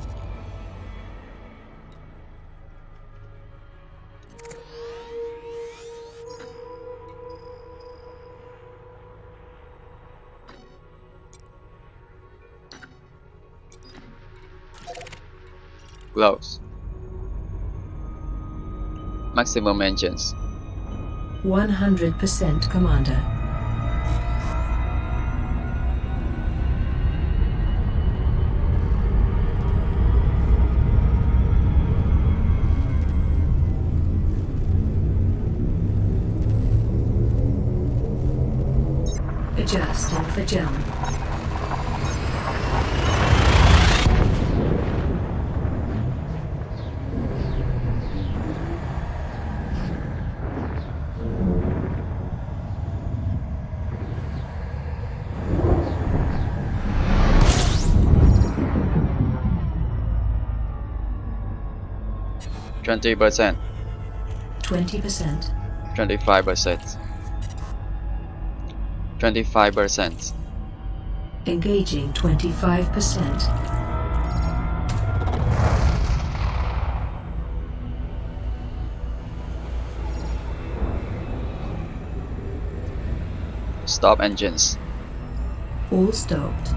Close. Maximum engines. 100% Commander. Adjusting for jump. Twenty percent. 20%. 25%. 25%. Engaging 25%. Stop engines. All stopped.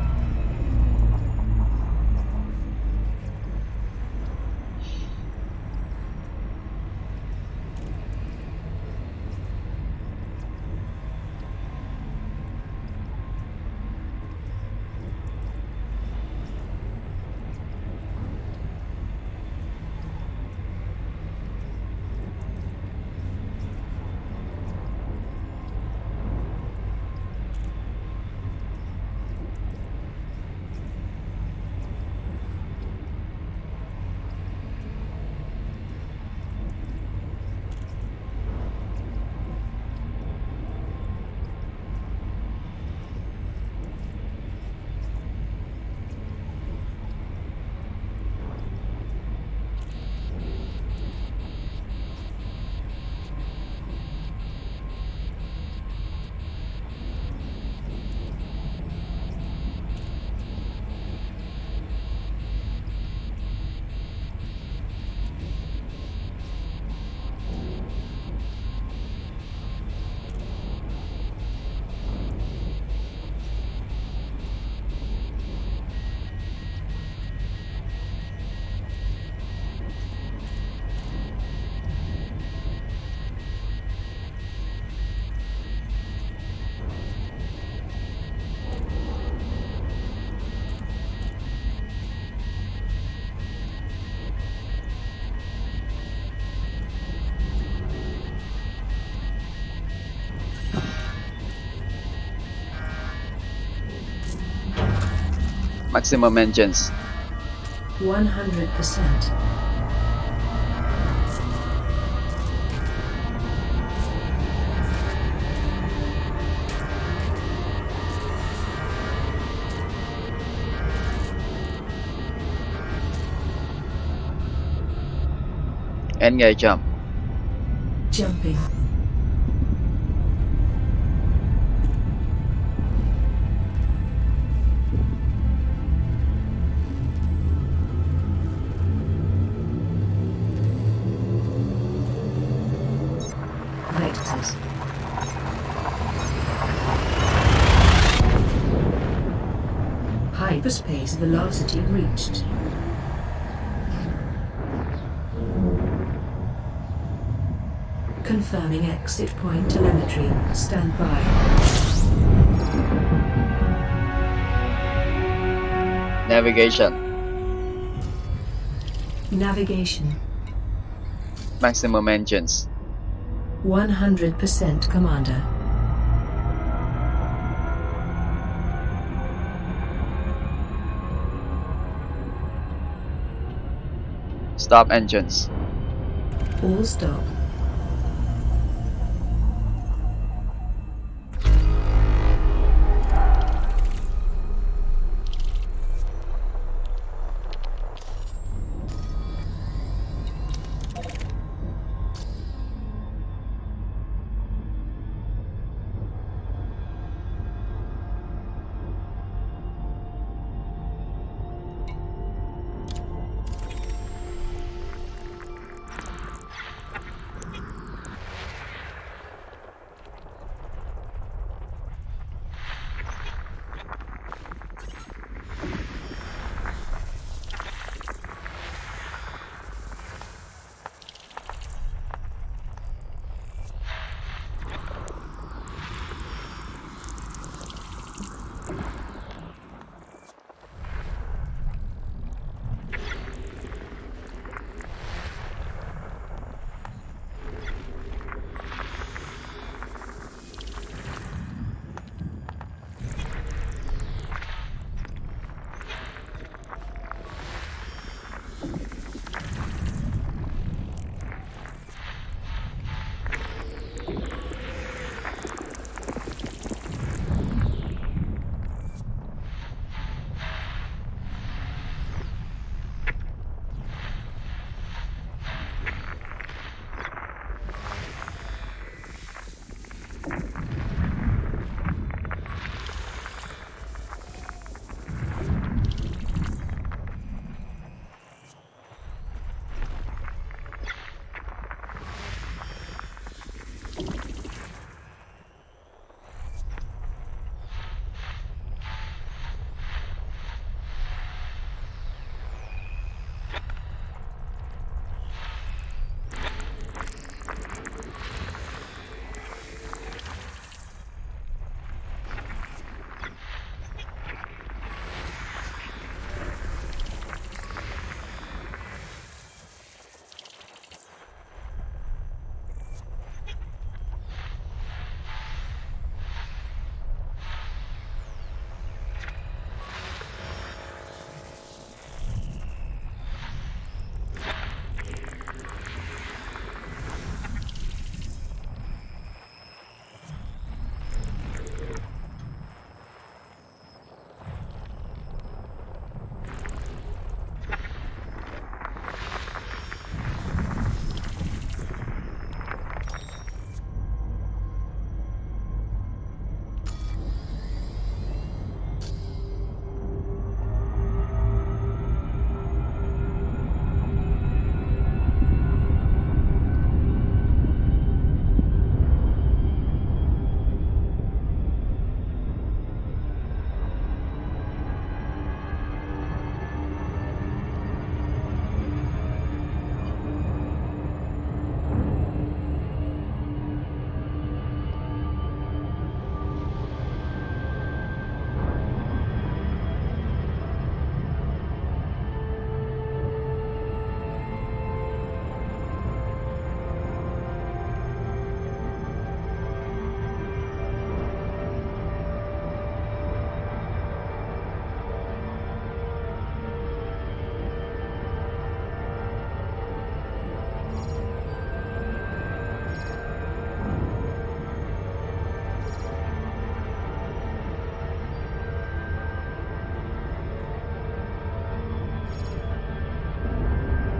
Maximum engines. 100%. Engage jump. Jumping. Vectors. Hyperspace velocity reached. Confirming exit point telemetry. Stand by. Navigation. Navigation. Maximum engines. 100% Commander. Stop engines. All stop.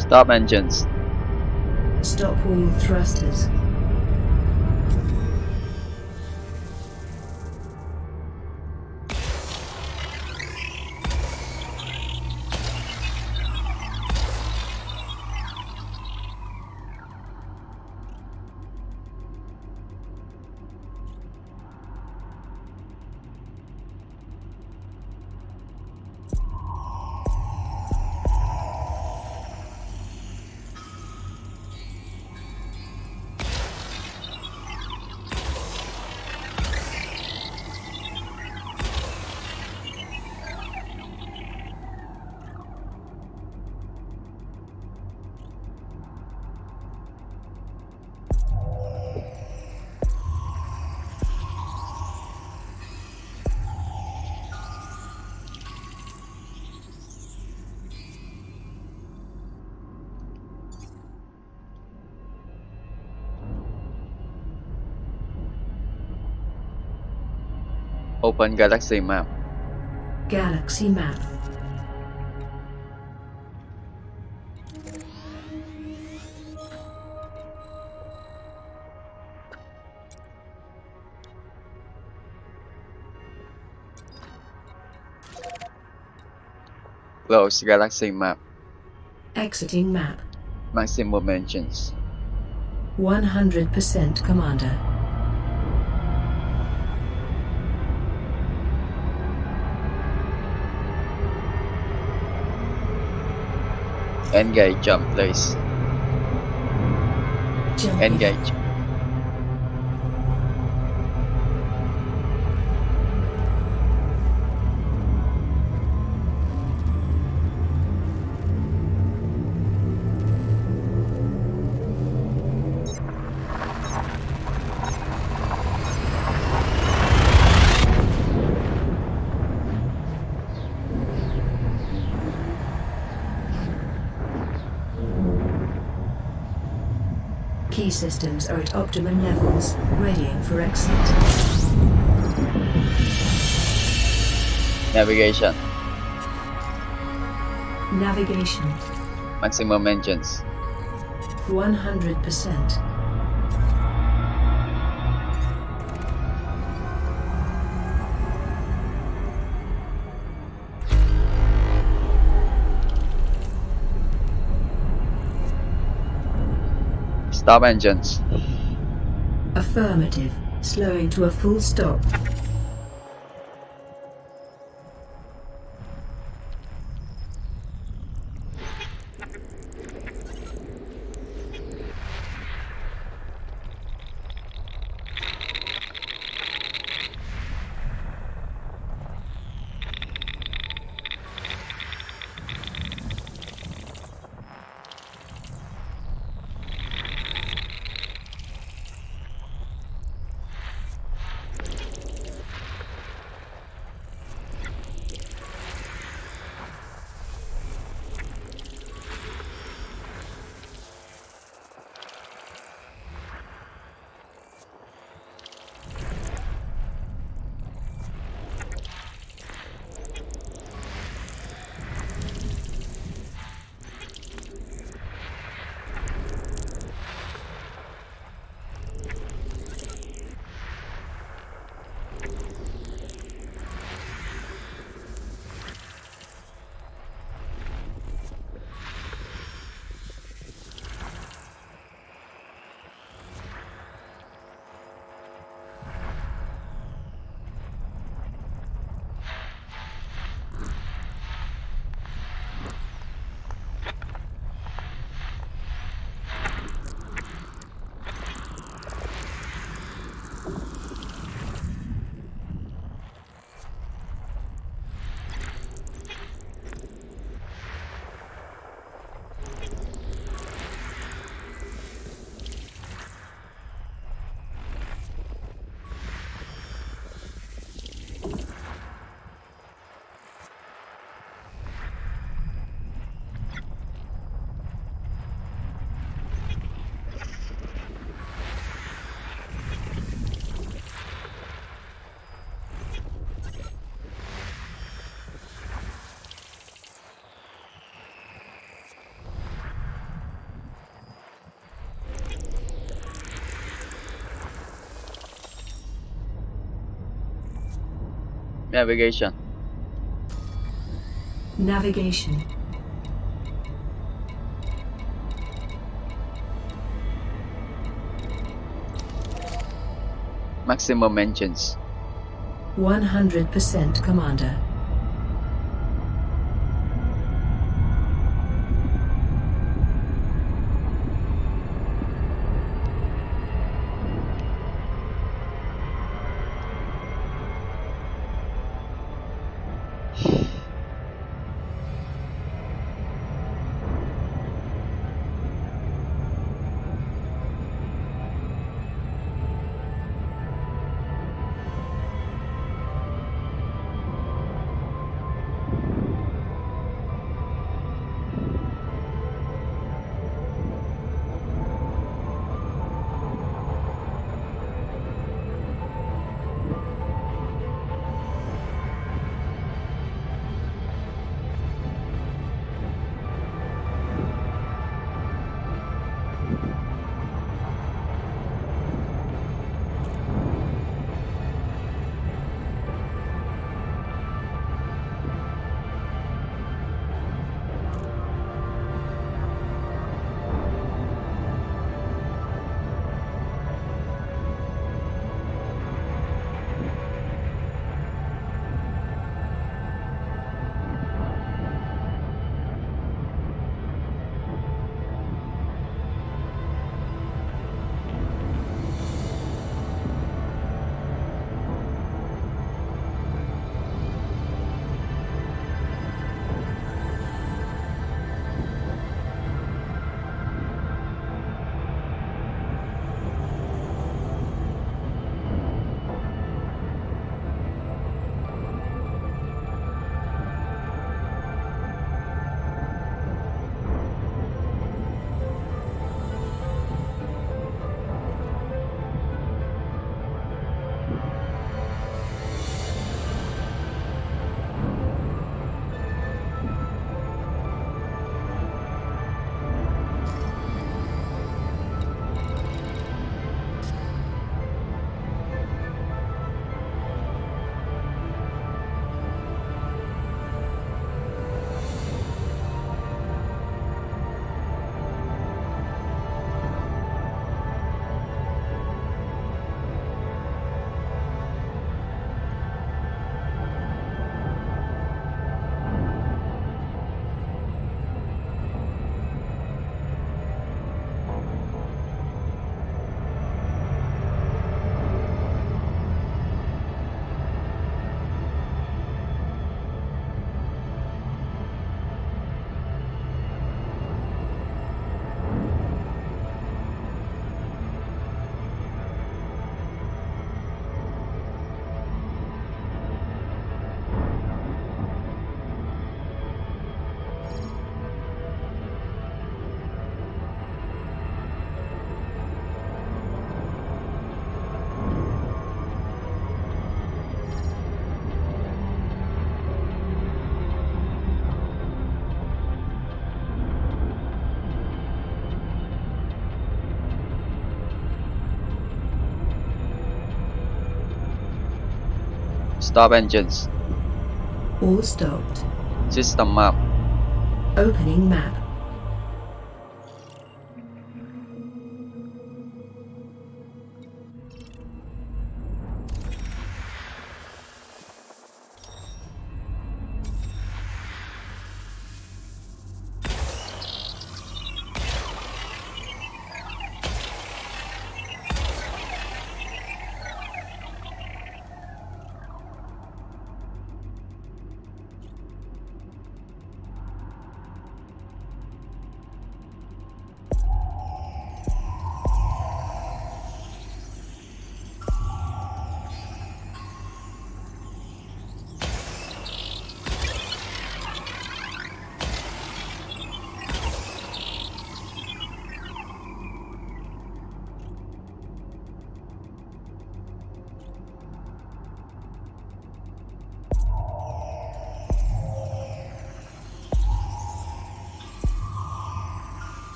Stop engines. Stop all thrusters. Open galaxy map. Galaxy map. Close galaxy map. Exiting map. Maximum engines. 100% Commander. Engage jump please. Jumping. Engage. Key systems are at optimum levels, readying for exit. Navigation. Navigation. Maximum engines. 100%. Stop engines. Affirmative. Slowing to a full stop. Navigation. Navigation. Maximum engines. 100% Commander. Stop engines. All stopped. System map. Opening map.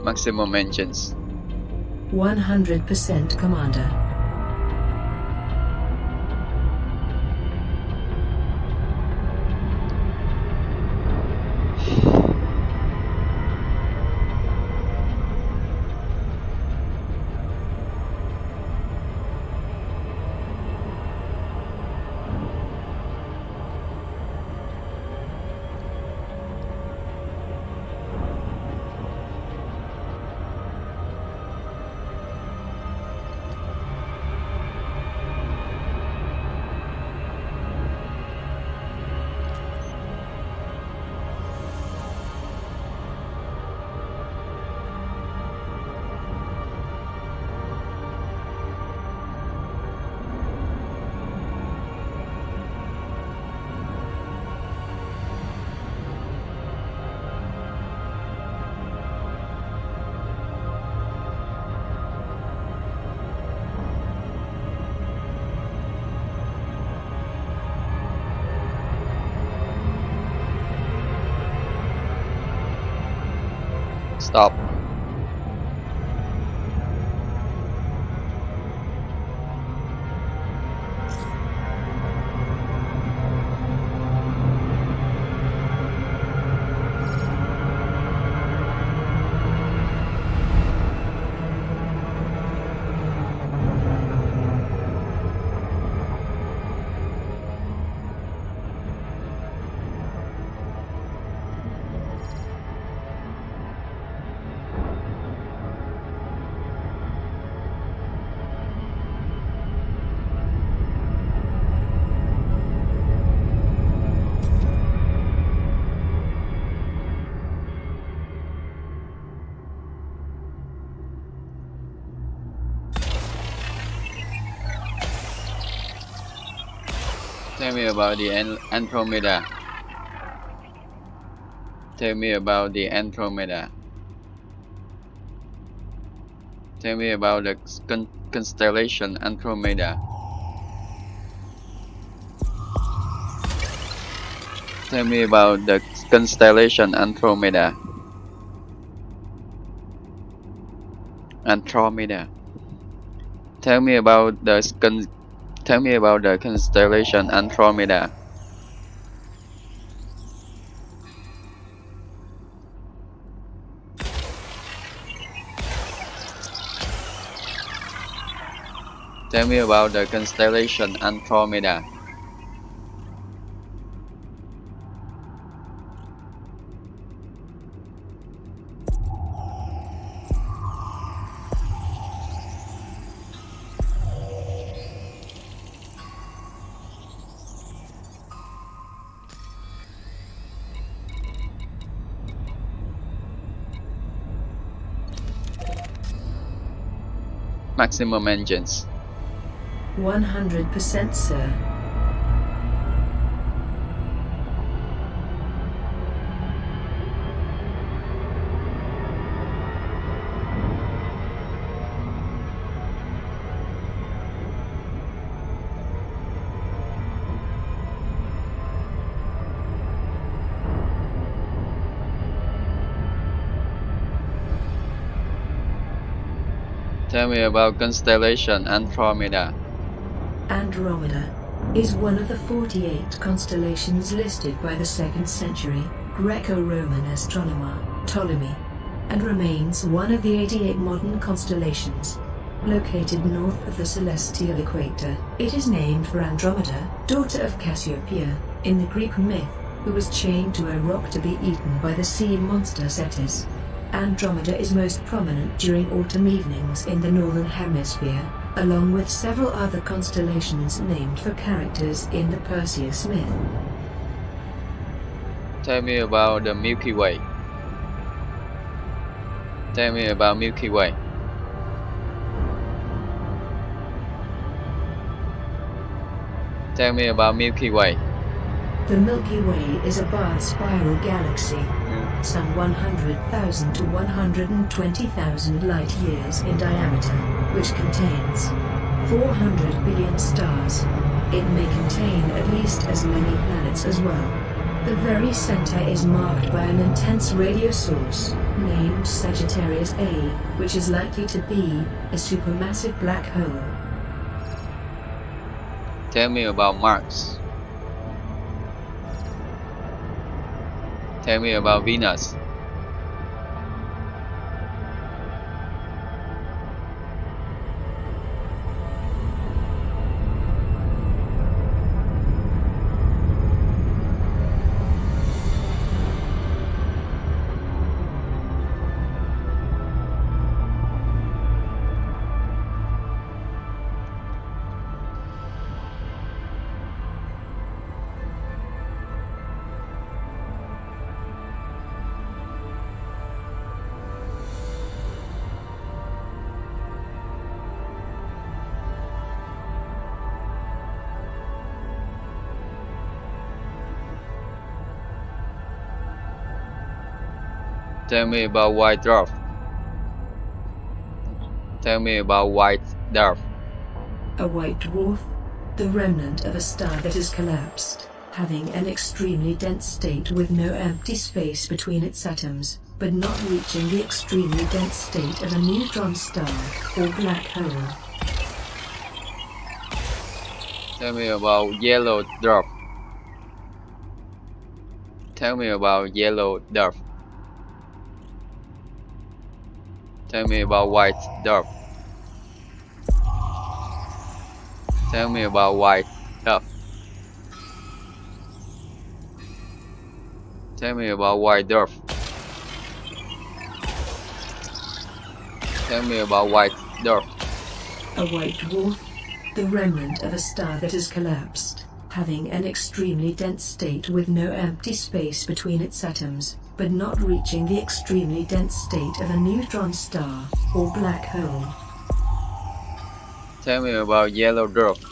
Maximum engines. 100% Commander. Stop. Tell me about the Andromeda. Tell me about the Andromeda. Tell me about the constellation Andromeda. Tell me about the constellation Andromeda. Andromeda. Tell me about the constellation Andromeda. Tell me about the constellation Andromeda. Maximum engines. 100% sir. Tell me about constellation Andromeda. Andromeda is one of the 48 constellations listed by the 2nd century Greco-Roman astronomer Ptolemy, and remains one of the 88 modern constellations. Located north of the celestial equator, it is named for Andromeda, daughter of Cassiopeia, in the Greek myth, who was chained to a rock to be eaten by the sea monster Cetus. Andromeda is most prominent during autumn evenings in the northern hemisphere, along with several other constellations named for characters in the Perseus myth. Tell me about the Milky Way. Tell me about Milky Way. Tell me about Milky Way. The Milky Way is a vast spiral galaxy, some 100,000 to 120,000 light-years in diameter, which contains 400 billion stars. It may contain at least as many planets as well. The very center is marked by an intense radio source, named Sagittarius A, which is likely to be a supermassive black hole. Tell me about Mars. Tell me about Venus. Tell me about white dwarf. Tell me about white dwarf. A white dwarf, the remnant of a star that has collapsed, having an extremely dense state with no empty space between its atoms, but not reaching the extremely dense state of a neutron star or black hole. Tell me about yellow dwarf. Tell me about yellow dwarf. Tell me about white dwarf. Tell me about white dwarf. Tell me about white dwarf. Tell me about white dwarf. A white dwarf, the remnant of a star that has collapsed, having an extremely dense state with no empty space between its atoms, but not reaching the extremely dense state of a neutron star or black hole. Tell me about yellow dwarf.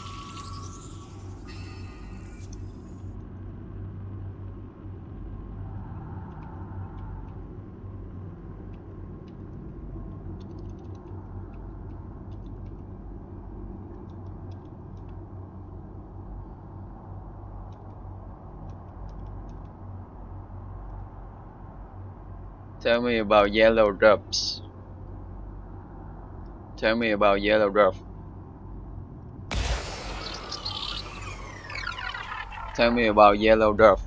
Tell me about yellow dwarfs. Tell me about yellow dwarf. Tell me about yellow dwarf.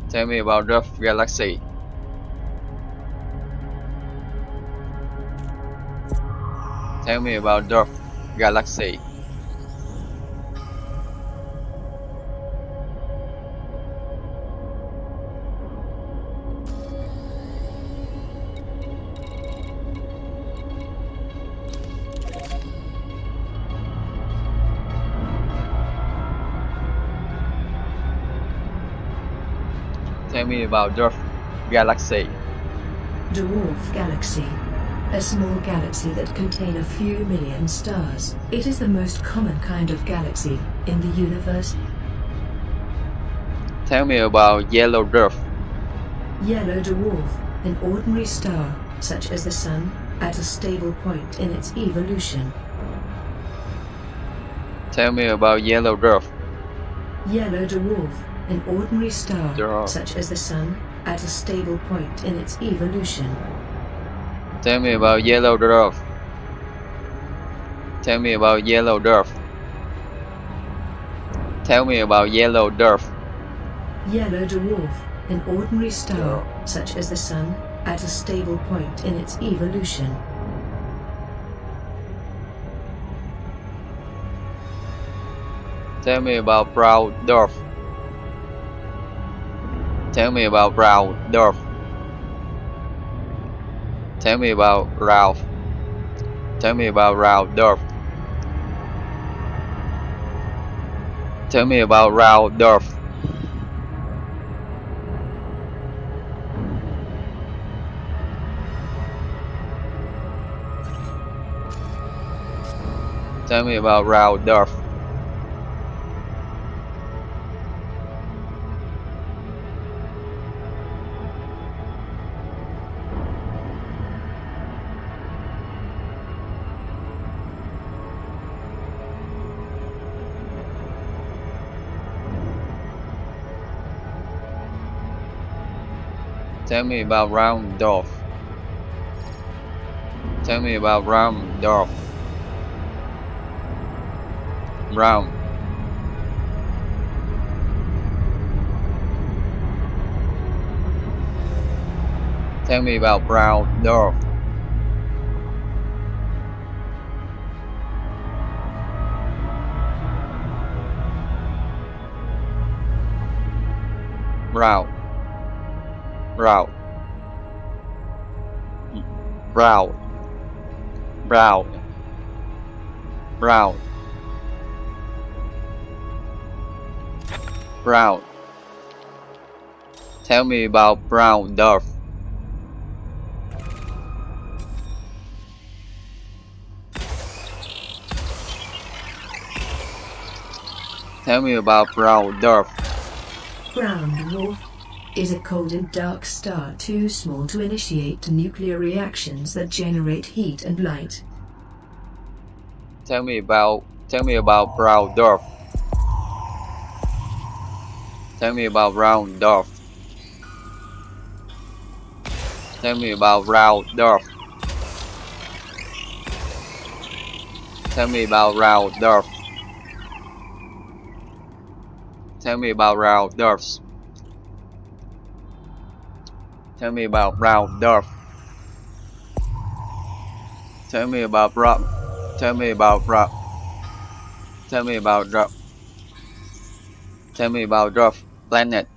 Tell me about dwarf galaxy. Tell me about dwarf galaxy. Tell me about dwarf galaxy. Dwarf galaxy. A small galaxy that contains a few million stars. It is the most common kind of galaxy in the universe. Tell me about yellow dwarf. Yellow dwarf, an ordinary star, such as the Sun, at a stable point in its evolution. Tell me about yellow dwarf. Yellow dwarf, an ordinary star, Dwarf. such as the Sun, at a stable point in its evolution. Tell me about yellow dwarf. Tell me about yellow dwarf. Tell me about yellow dwarf. Yellow dwarf, an ordinary star, such as the Sun, at a stable point in its evolution. Tell me about brown dwarf. Tell me about brown dwarf. Tell me about Ralph. Tell me about Ralph dwarf. Tell me about Ralph dwarf. Tell me about Ralph dwarf. Tell me about round dwarf. Tell me about round dwarf. Round. Tell me about brown dwarf. Brown. Brown. Brown. Brown. Brown. Brown. Tell me about brown dwarf. Tell me about brown dwarf. Brown dwarf is a cold and dark star too small to initiate nuclear reactions that generate heat and light. Tell me about brown dwarf. Tell me about brown dwarf. Tell me about brown dwarf. Tell me about brown dwarf. Tell me about brown dwarfs. Tell me about brown dwarf. Tell me about brown. Tell me about brown. Tell me about dwarf. Tell me about dwarf planet.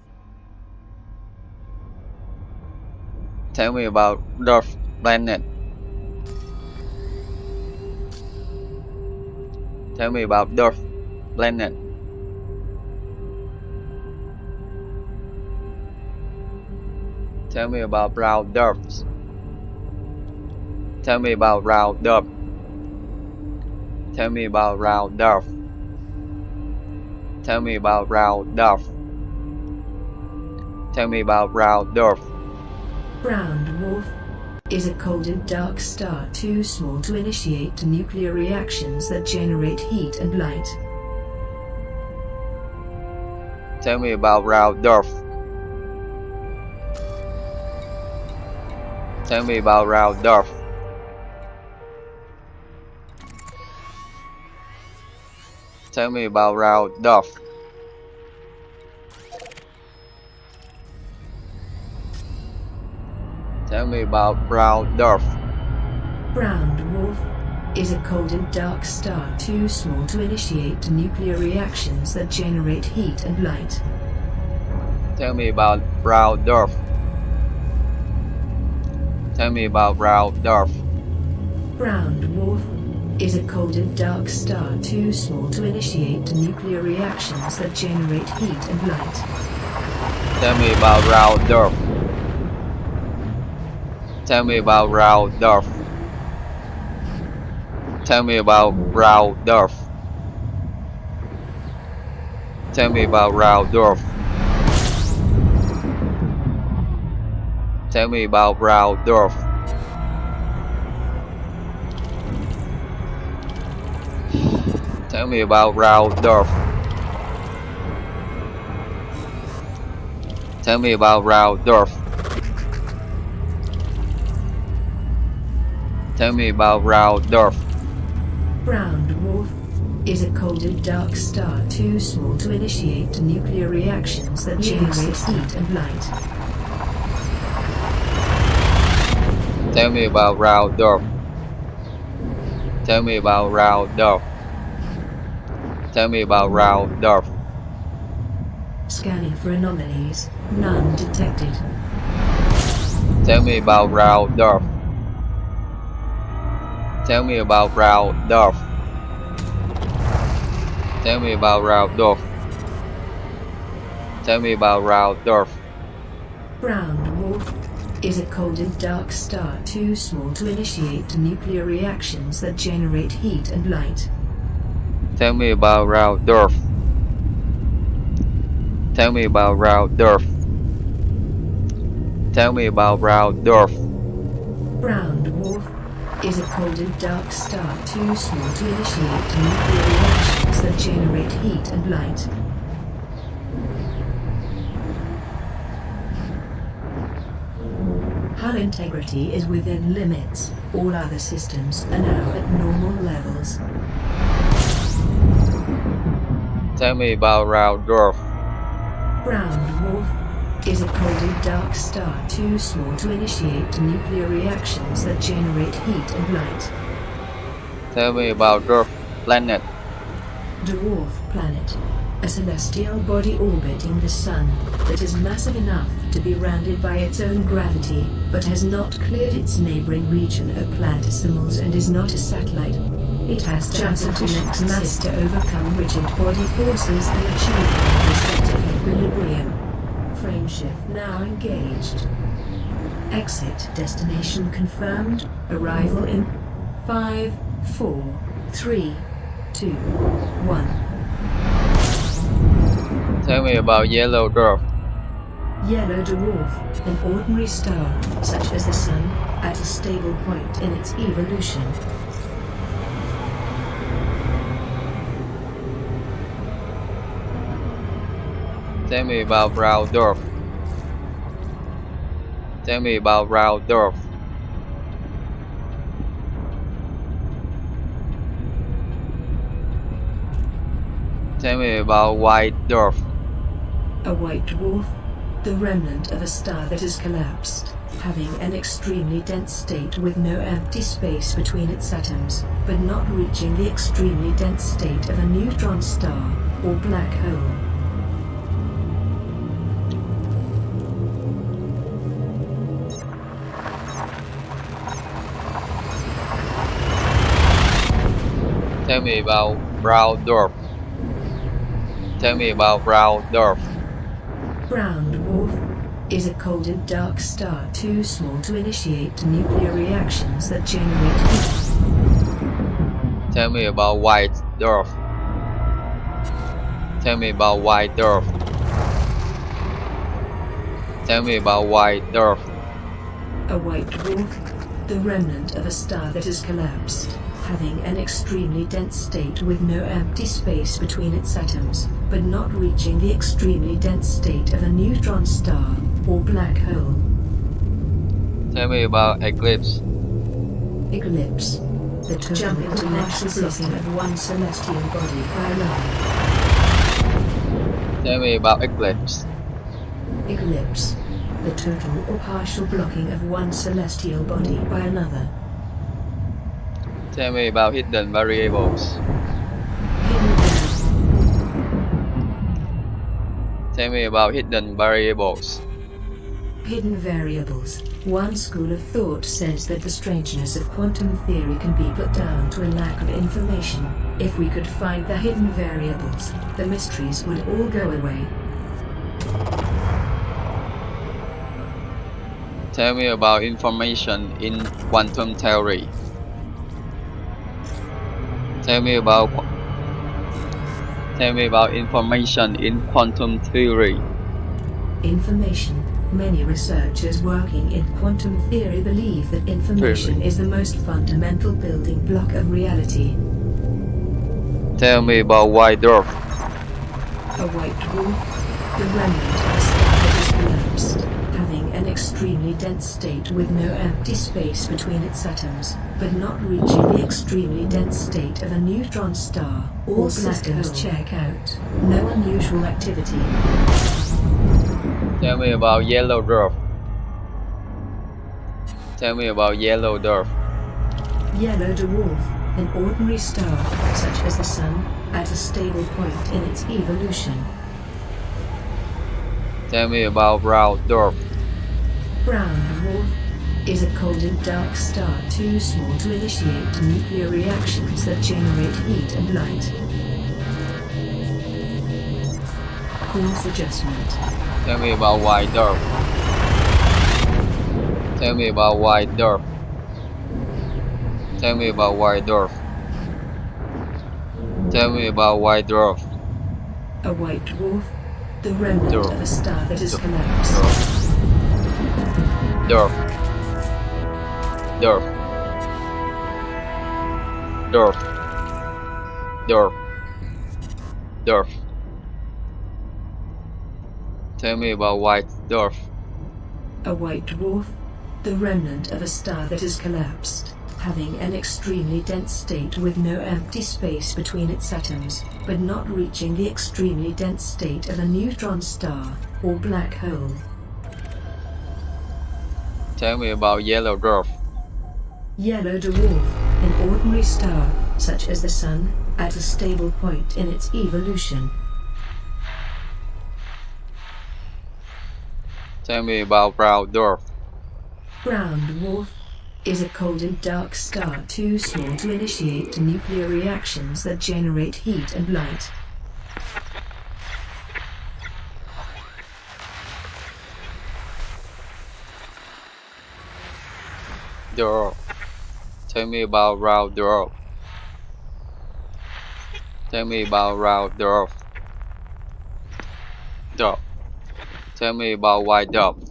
Tell me about dwarf planet. Tell me about dwarf planet. Tell me about brown dwarfs. Tell me about brown dwarf. Tell me about brown dwarf. Tell me about brown dwarf. Tell me about brown dwarf. Brown dwarf is a cold and dark star too small to initiate nuclear reactions that generate heat and light. Tell me about brown dwarf. Tell me about brown dwarf. Tell me about brown dwarf. Tell me about brown dwarf. Brown dwarf is a cold and dark star too small to initiate nuclear reactions that generate heat and light. Tell me about brown dwarf. Tell me about brown dwarf. Brown dwarf is a cold and dark star too small to initiate nuclear reactions that generate heat and light. Tell me about brown dwarf. Tell me about brown dwarf. Tell me about brown dwarf. Tell me about brown dwarf. Tell me about brown dwarf. Tell me about brown dwarf. Tell me about brown dwarf. Tell me about brown dwarf. Brown dwarf is a cold and dark star too small to initiate nuclear reactions that generate heat and light. Tell me about brown dwarf. Tell me about brown dwarf. Tell me about brown dwarf. Scanning for anomalies. None detected. Tell me about brown dwarf. Tell me about brown dwarf. Tell me about brown dwarf. Tell me about brown dwarf. Brown dwarf is a cold and dark star too small to initiate nuclear reactions that generate heat and light. Tell me about brown dwarf. Tell me about brown dwarf. Tell me about brown dwarf. Brown dwarf is a cold and dark star too small to initiate nuclear reactions that generate heat and light. Hull integrity is within limits. All other systems are now at normal levels. Tell me about round dwarf. Brown dwarf is a cold and dark star too small to initiate nuclear reactions that generate heat and light. Tell me about dwarf planet. Dwarf planet, a celestial body orbiting the Sun that is massive enough to be rounded by its own gravity, but has not cleared its neighboring region of planetesimals and is not a satellite. It has just sufficient mass to overcome rigid body forces and achieve hydrostatic equilibrium. Frameshift now engaged. Exit destination confirmed. Arrival in 5, 4, 3, 2, 1. Tell me about yellow dwarf. Yellow dwarf, an ordinary star, such as the Sun, at a stable point in its evolution. Tell me about brown dwarf. Tell me about brown dwarf. Tell me about white dwarf. A white dwarf, the remnant of a star that has collapsed, having an extremely dense state with no empty space between its atoms, but not reaching the extremely dense state of a neutron star or black hole. Tell me about brown dwarf. Tell me about brown dwarf. Brown dwarf is a cold and dark star too small to initiate nuclear reactions that generate heat. Tell me about white dwarf. Tell me about white dwarf. Tell me about white dwarf. A white dwarf, the remnant of a star that has collapsed, having an extremely dense state with no empty space between its atoms, but not reaching the extremely dense state of a neutron star or black hole. Tell me about eclipse. Eclipse, the total international blocking of one celestial body by another. Tell me about eclipse. Eclipse, the total or partial blocking of one celestial body by another. Tell me about hidden variables. Tell me about hidden variables. Hidden variables. One school of thought says that the strangeness of quantum theory can be put down to a lack of information. If we could find the hidden variables, the mysteries would all go away. Tell me about information in quantum theory. Tell me about information in quantum theory. Information. Many researchers working in quantum theory believe that information is the most fundamental building block of reality. Tell me about white dwarf. A white dwarf, the remnant of a star that has collapsed, having an extremely dense state with no empty space between its atoms, but not reaching the extremely dense state of a neutron star. All systems check out. No unusual activity. Tell me about yellow dwarf. Tell me about yellow dwarf. Yellow dwarf, an ordinary star, such as the Sun, at a stable point in its evolution. Tell me about brown dwarf. Brown dwarf is a cold and dark star too small to initiate nuclear reactions that generate heat and light. Course adjustment. Tell me about white dwarf. Tell me about white dwarf. Tell me about white dwarf. Tell me about white dwarf. A white dwarf, the remnant Dwarf. of a star that has collapsed. Dwarf. Dwarf. Dwarf. Dwarf. Dwarf. Tell me about white dwarf. A white dwarf, the remnant of a star that has collapsed, having an extremely dense state with no empty space between its atoms, but not reaching the extremely dense state of a neutron star or black hole. Tell me about yellow dwarf. Yellow dwarf, an ordinary star, such as the Sun, at a stable point in its evolution. Tell me about brown dwarf. Brown dwarf is a cold and dark star too small to initiate nuclear reactions that generate heat and light. Dwarf. Tell me about round dwarf. Tell me about round dwarf. Dwarf. Tell me about white dwarf.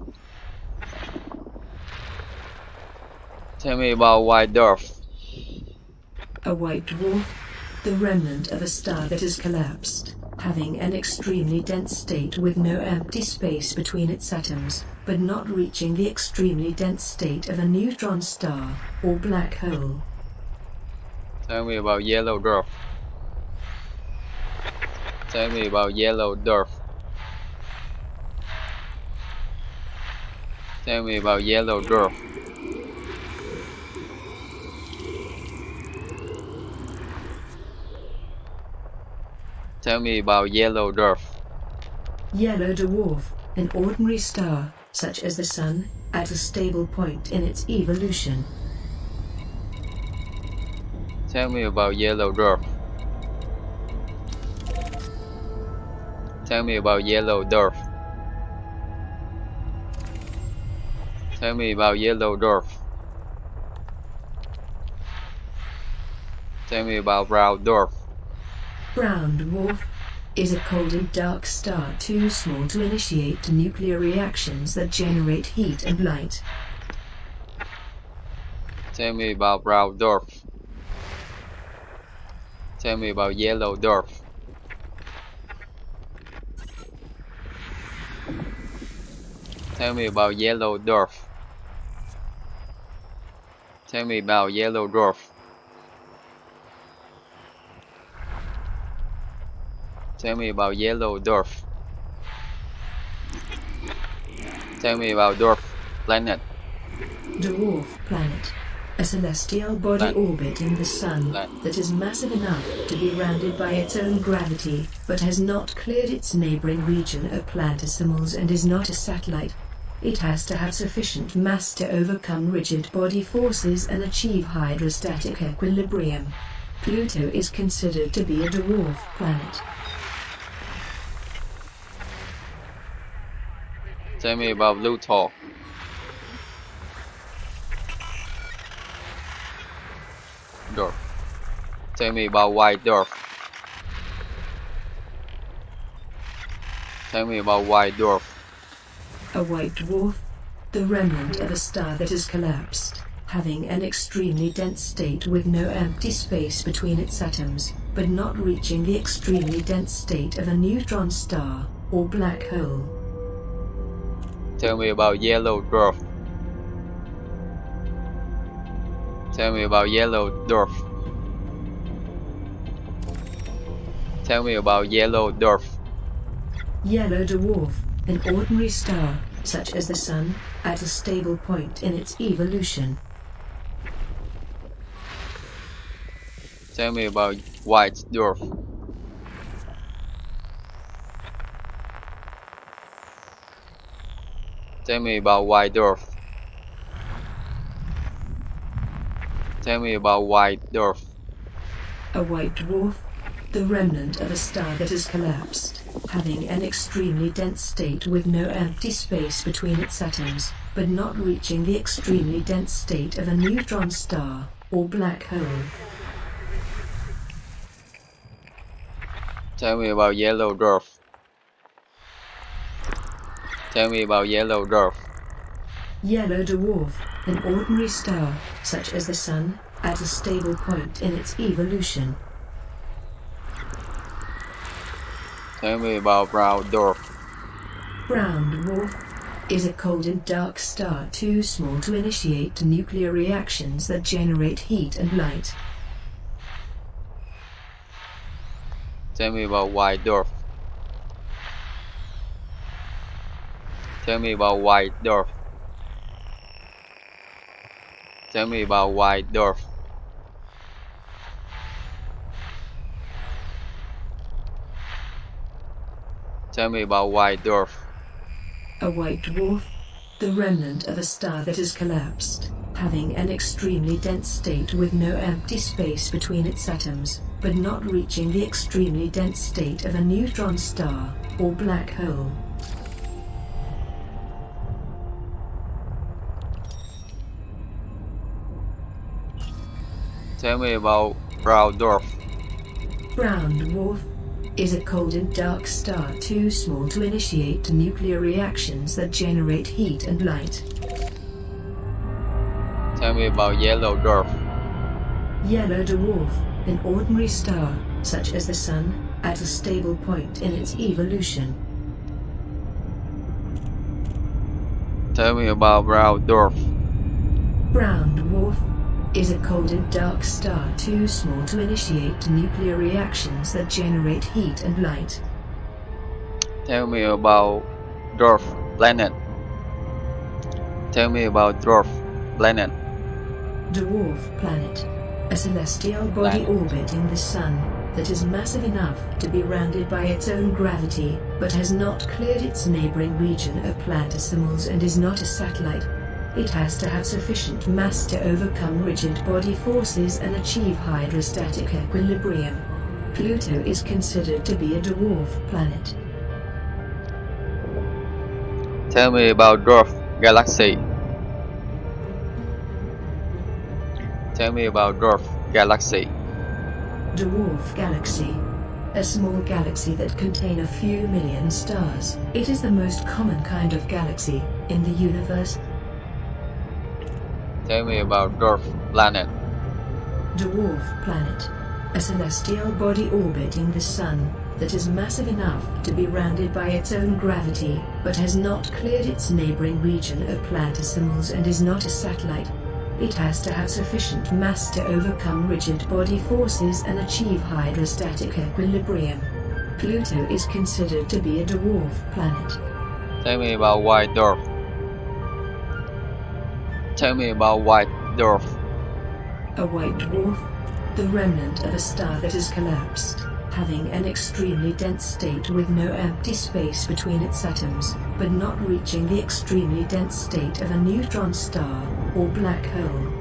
Tell me about white dwarf. A white dwarf, the remnant of a star that has collapsed, having an extremely dense state with no empty space between its atoms, but not reaching the extremely dense state of a neutron star or black hole. Tell me about yellow dwarf. Tell me about yellow dwarf. Tell me about yellow dwarf. Tell me about yellow dwarf. Yellow dwarf, an ordinary star, such as the Sun, at a stable point in its evolution. Tell me about yellow dwarf. Tell me about yellow dwarf. Tell me about yellow dwarf. Tell me about brown dwarf. Brown dwarf is a cold and dark star too small to initiate nuclear reactions that generate heat and light. Tell me about brown dwarf. Tell me about yellow dwarf. Tell me about yellow dwarf. Tell me about yellow dwarf. Tell me about yellow dwarf. Tell me about dwarf planet. Dwarf planet, a celestial body Planet. orbiting the Sun Planet. that is massive enough to be rounded by its own gravity, but has not cleared its neighboring region of planetesimals and is not a satellite. It has to have sufficient mass to overcome rigid body forces and achieve hydrostatic equilibrium. Pluto is considered to be a dwarf planet. Tell me about Pluto. Dwarf. Tell me about white dwarf. Tell me about white dwarf. A white dwarf, the remnant of a star that has collapsed, having an extremely dense state with no empty space between its atoms, but not reaching the extremely dense state of a neutron star or black hole. Tell me about yellow dwarf. Tell me about yellow dwarf. Tell me about yellow dwarf. Yellow dwarf, an ordinary star, such as the Sun, at a stable point in its evolution. Tell me about white dwarf. Tell me about white dwarf. Tell me about white dwarf. A white dwarf, the remnant of a star that has collapsed, having an extremely dense state with no empty space between its atoms, but not reaching the extremely dense state of a neutron star or black hole. Tell me about yellow dwarf. Tell me about yellow dwarf. Yellow dwarf, an ordinary star, such as the Sun, at a stable point in its evolution. Tell me about brown dwarf. Brown dwarf, is a cold and dark star too small to initiate nuclear reactions that generate heat and light? Tell me about white dwarf. Tell me about white dwarf. Tell me about white dwarf. Tell me about white dwarf. A white dwarf, the remnant of a star that has collapsed, having an extremely dense state with no empty space between its atoms, but not reaching the extremely dense state of a neutron star or black hole. Tell me about brown dwarf. Brown dwarf is a cold and dark star too small to initiate nuclear reactions that generate heat and light. Tell me about yellow dwarf. Yellow dwarf, an ordinary star, such as the Sun, at a stable point in its evolution. Tell me about brown dwarf. Brown dwarf is a cold and dark star too small to initiate nuclear reactions that generate heat and light. Tell me about dwarf planet. Tell me about dwarf planet. Dwarf planet, a celestial body orbiting the Sun that is massive enough to be rounded by its own gravity, but has not cleared its neighboring region of planetesimals and is not a satellite. It has to have sufficient mass to overcome rigid body forces and achieve hydrostatic equilibrium. Pluto is considered to be a dwarf planet. Tell me about dwarf galaxy. Tell me about dwarf galaxy. Dwarf galaxy, a small galaxy that contains a few million stars. It is the most common kind of galaxy in the universe. Tell me about dwarf planet. Dwarf planet, a celestial body orbiting the Sun that is massive enough to be rounded by its own gravity, but has not cleared its neighboring region of planetesimals and is not a satellite. It has to have sufficient mass to overcome rigid body forces and achieve hydrostatic equilibrium. Pluto is considered to be a dwarf planet. Tell me about white dwarf. Tell me about white dwarf. A white dwarf, the remnant of a star that has collapsed, having an extremely dense state with no empty space between its atoms, but not reaching the extremely dense state of a neutron star or black hole.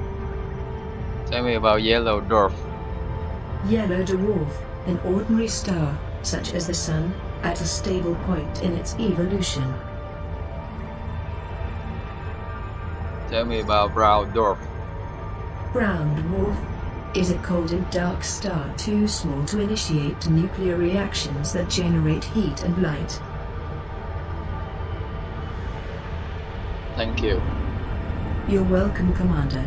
Tell me about yellow dwarf. Yellow dwarf, an ordinary star, such as the Sun, at a stable point in its evolution. Tell me about brown dwarf. Brown dwarf is a cold and dark star too small to initiate nuclear reactions that generate heat and light. Thank you. You're welcome, Commander.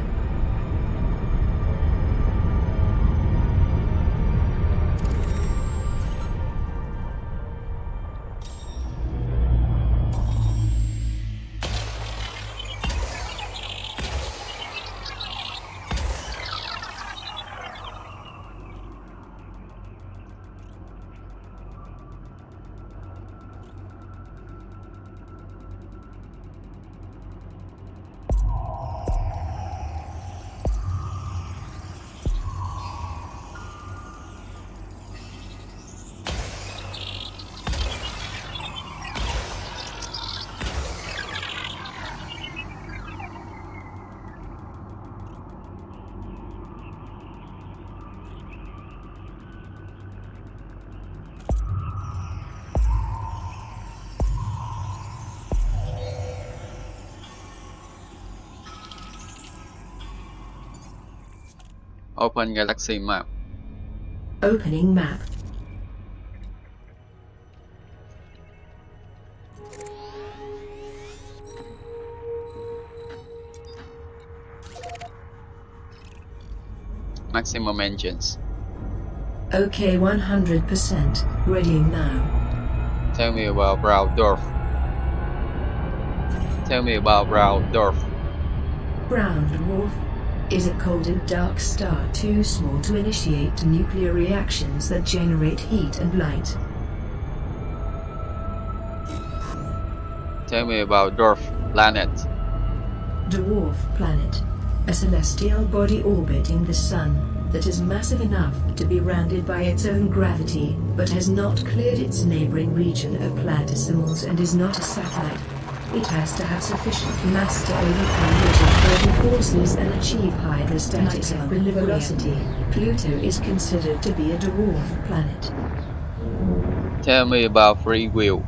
Open galaxy map. Opening map. Maximum engines. OK 100%. Readying now. Tell me about brown dwarf. Tell me about Brown Dwarf. Brown dwarf is a cold and dark star too small to initiate nuclear reactions that generate heat and light. Tell me about Dwarf Planet. Dwarf planet, a celestial body orbiting the Sun that is massive enough to be rounded by its own gravity, but has not cleared its neighboring region of planetesimals and is not a satellite. It has to have sufficient mass to overcome rigid forces and achieve hydrostatic velocity. Pluto is considered to be a dwarf planet. Tell me about Free Will.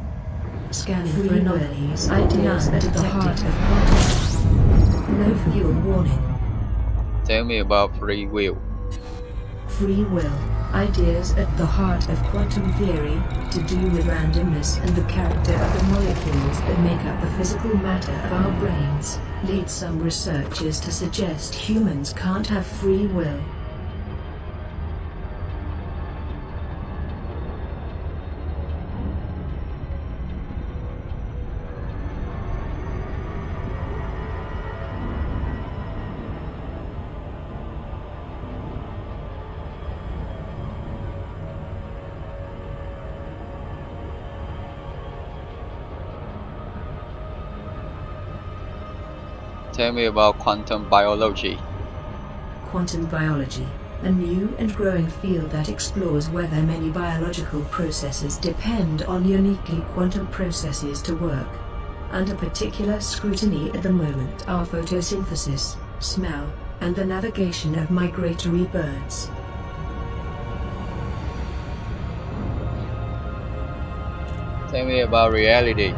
Scanning for anomalies, ideas at the heart of quantum. No fuel warning. Tell me about Free Will. Free will, ideas at the heart of quantum theory, to do with randomness and the character of the molecules that make up the physical matter of our brains, lead some researchers to suggest humans can't have free will. Tell me about quantum biology. Quantum biology, a new and growing field that explores whether many biological processes depend on uniquely quantum processes to work. Under particular scrutiny at the moment are photosynthesis, smell, and the navigation of migratory birds. Tell me about reality.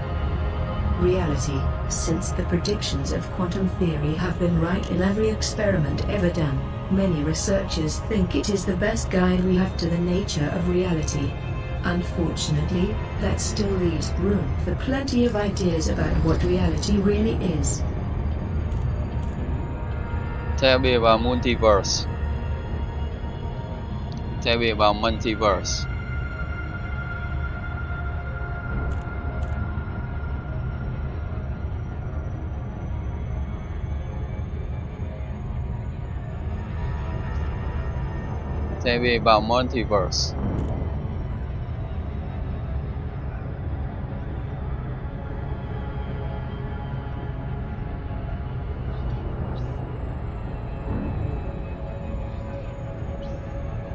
Reality, since the predictions of quantum theory have been right in every experiment ever done, many researchers think it is the best guide we have to the nature of reality. Unfortunately, that still leaves room for plenty of ideas about what reality really is. Tell me about multiverse. Tell me about multiverse. Tell me about multiverse.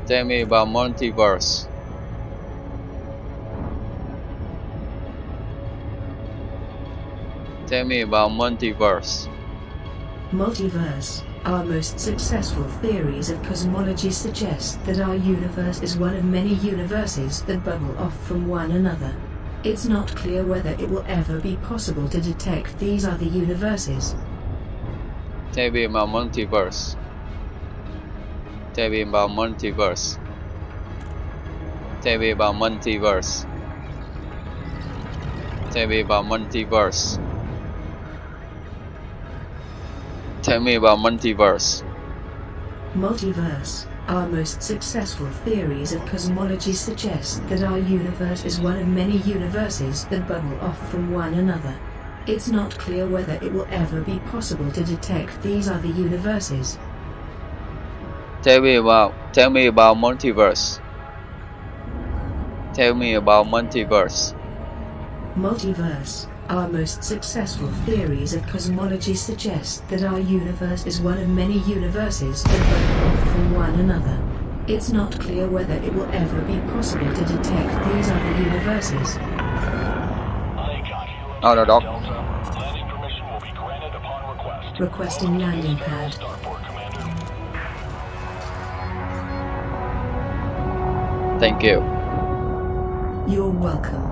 Tell me about multiverse. Tell me about multiverse. Multiverse. Our most successful theories of cosmology suggest that our universe is one of many universes that bubble off from one another. It's not clear whether it will ever be possible to detect these other universes. Tell me about multiverse. Tell me about multiverse. Tell me about multiverse. Tell me about multiverse. Tell me about multiverse. Multiverse. Our most successful theories of cosmology suggest that our universe is one of many universes that bubble off from one another. It's not clear whether it will ever be possible to detect these other universes. Tell me about multiverse. Tell me about multiverse. Multiverse. Our most successful theories of cosmology suggest that our universe is one of many universes that bubble off from one another. It's not clear whether it will ever be possible to detect these other universes. Oh, no, Doc. Delta, landing permission will be granted upon request. Requesting landing pad. Starport, Commander. Thank you. You're welcome.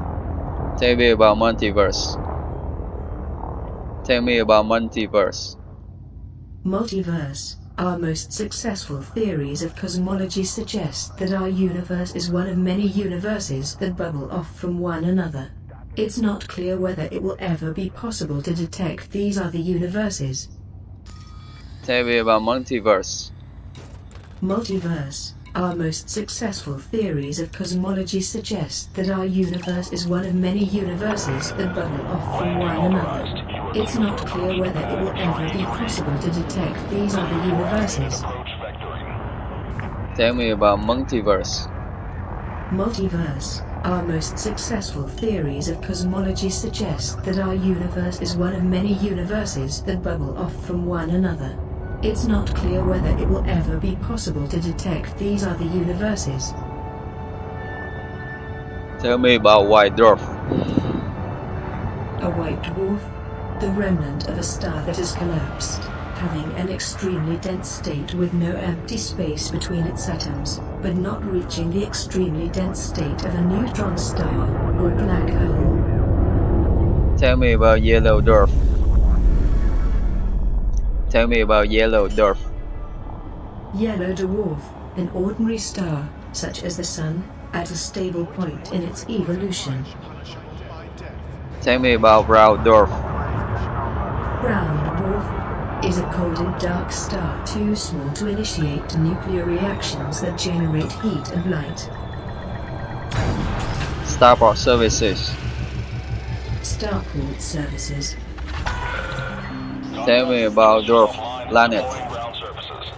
Tell me about multiverse. Tell me about multiverse. Multiverse. Our most successful theories of cosmology suggest that our universe is one of many universes that bubble off from one another. It's not clear whether it will ever be possible to detect these other universes. Tell me about multiverse. Multiverse. Our most successful theories of cosmology suggest that our universe is one of many universes that bubble off from one another. It's not clear whether it will ever be possible to detect these other universes. Approach vectoring. Tell me about multiverse. Multiverse. Our most successful theories of cosmology suggest that our universe is one of many universes that bubble off from one another. It's not clear whether it will ever be possible to detect these other universes. Tell me about white dwarf. A white dwarf? The remnant of a star that has collapsed, having an extremely dense state with no empty space between its atoms, but not reaching the extremely dense state of a neutron star or black hole. Tell me about yellow dwarf. Tell me about yellow dwarf. Yellow dwarf, an ordinary star, such as the Sun, at a stable point in its evolution. punishable by death. Tell me about brown dwarf. Brown dwarf is a cold and dark star too small to initiate nuclear reactions that generate heat and light. Starport services. Starport services. Tell me about dwarf planet. Deploying ground services.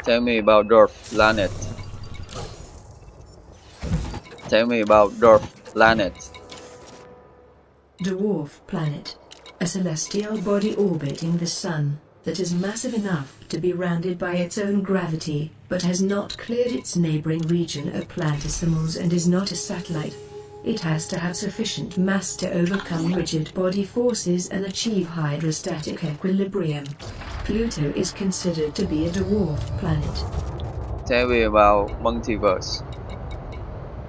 Tell me about dwarf planet. Tell me about dwarf planet. Dwarf planet. A celestial body orbiting the Sun, that is massive enough to be rounded by its own gravity, but has not cleared its neighboring region of planetesimals and is not a satellite. It has to have sufficient mass to overcome rigid body forces and achieve hydrostatic equilibrium. Pluto is considered to be a dwarf planet. Tell me about multiverse.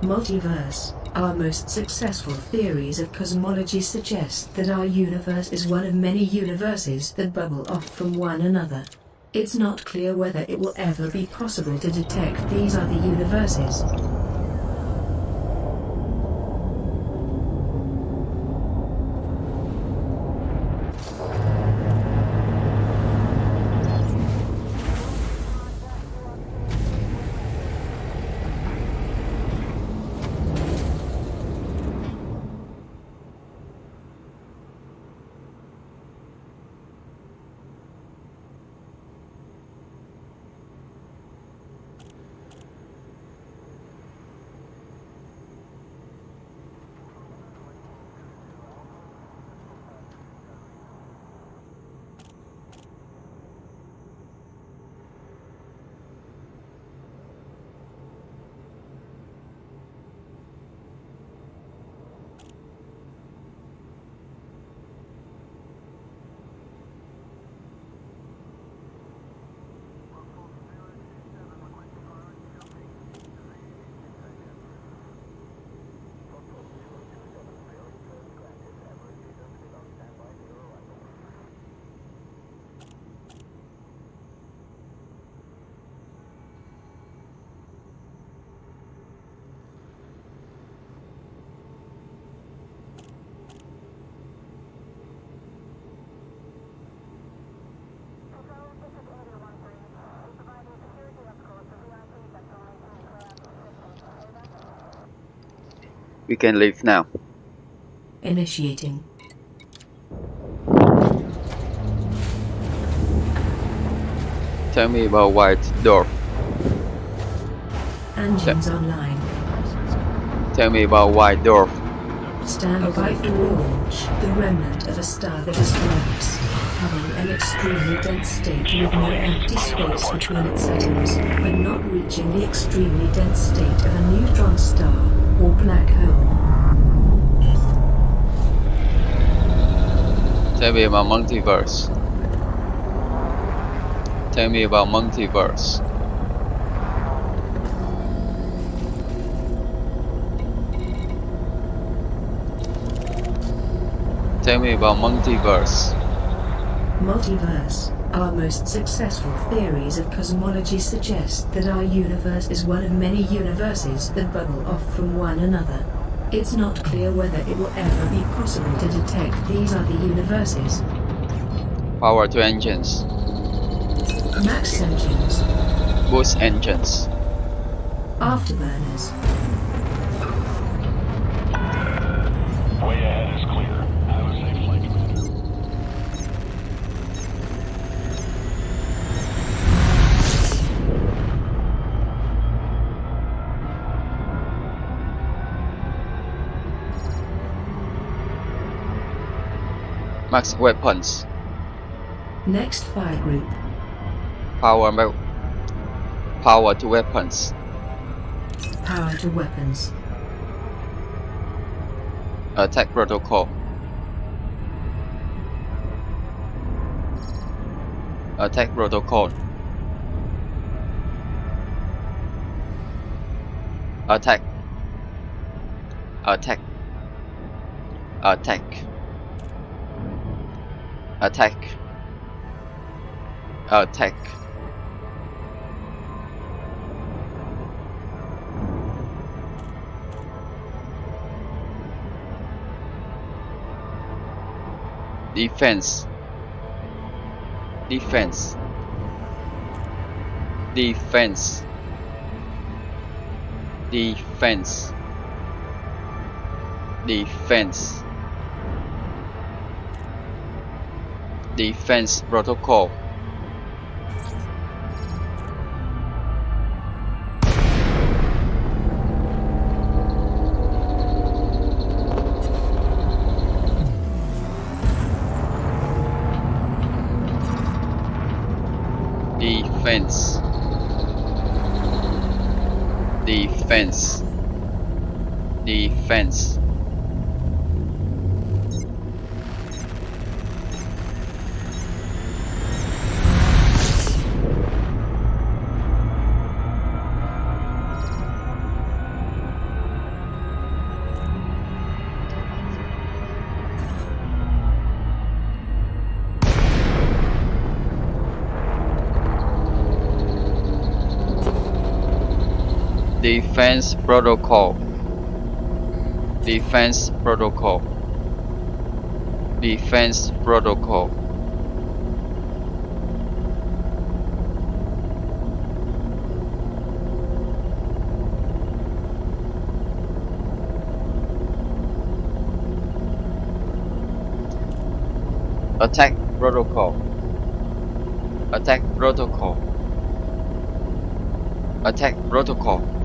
Multiverse. Our most successful theories of cosmology suggest that our universe is one of many universes that bubble off from one another. It's not clear whether it will ever be possible to detect these other universes. We can leave now. Initiating. Tell me about white dwarf. Engines online. Tell me about white dwarf. Stand by for launch. The remnant of a star that has collapsed, having an extremely dense state with no empty space between its atoms, but not reaching the extremely dense state of a neutron star or black hole. Tell me about multiverse. Tell me about multiverse. Tell me about multiverse. Multiverse. Our most successful theories of cosmology suggest that our universe is one of many universes that bubble off from one another. It's not clear whether it will ever be possible to detect these other universes. Power to engines. Max engines. Boost engines. Afterburners. Way ahead is clear. Have a safe flight, Commander. Max weapons. Next fire group. Power to weapons. Power to weapons. Attack protocol. Attack protocol. Attack. Attack. Attack. Attack. Attack. Defense. Defense. Defense. Defense. Defense. Defense protocol. Defense. Defense. Defense. Defense protocol. Defense protocol. Defense protocol. Attack protocol. Attack protocol. Attack protocol.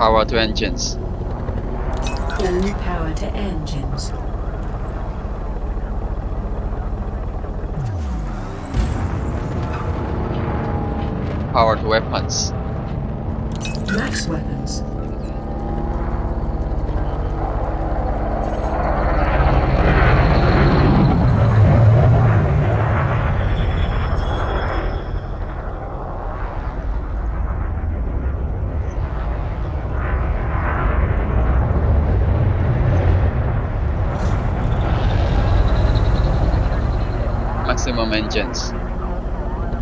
Power to engines. All power to engines. Power to weapons. Max weapons. Maximum engines.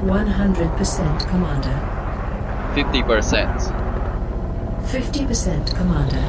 100% commander. 50%. 50% commander.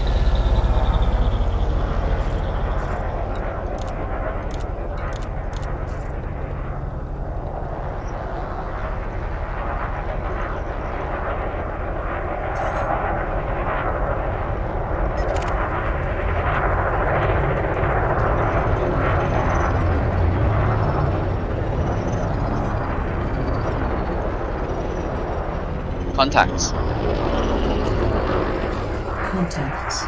Contacts. Contacts.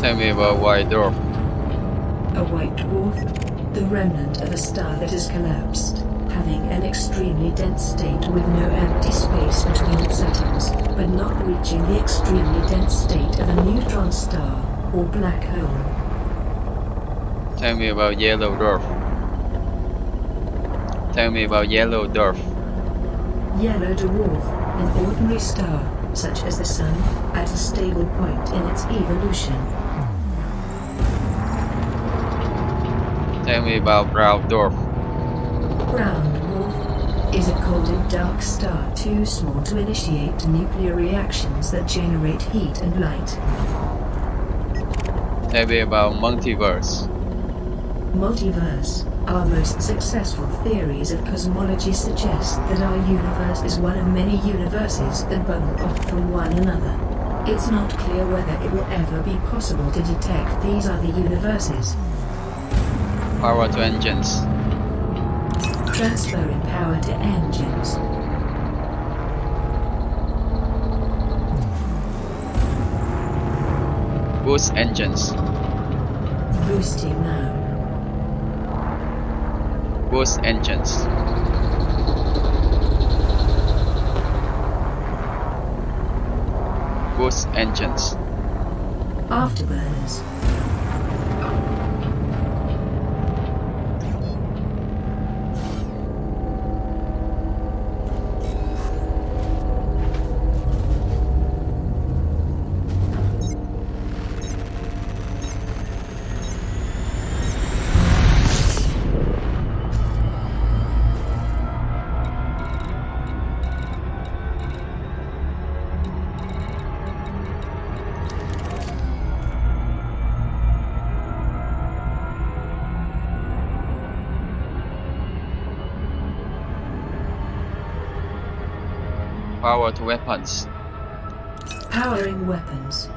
Tell me about white dwarf. A white dwarf, the remnant of a star that has collapsed, having an extremely dense state with no empty space between its atoms, but not reaching the extremely dense state of a neutron star or black hole. Tell me about yellow dwarf. Tell me about yellow dwarf. Yellow dwarf, an ordinary star, such as the Sun, at a stable point in its evolution. Tell me about brown dwarf. Brown dwarf is a cold and dark star too small to initiate nuclear reactions that generate heat and light. Tell me about multiverse. Multiverse. Our most successful theories of cosmology suggest that our universe is one of many universes that bubble off from one another. It's not clear whether it will ever be possible to detect these other universes. Power to engines. Transferring power to engines. Boost engines. Boosting now. Boost engines. Boost engines. Afterburners. Power to weapons. Powering weapons.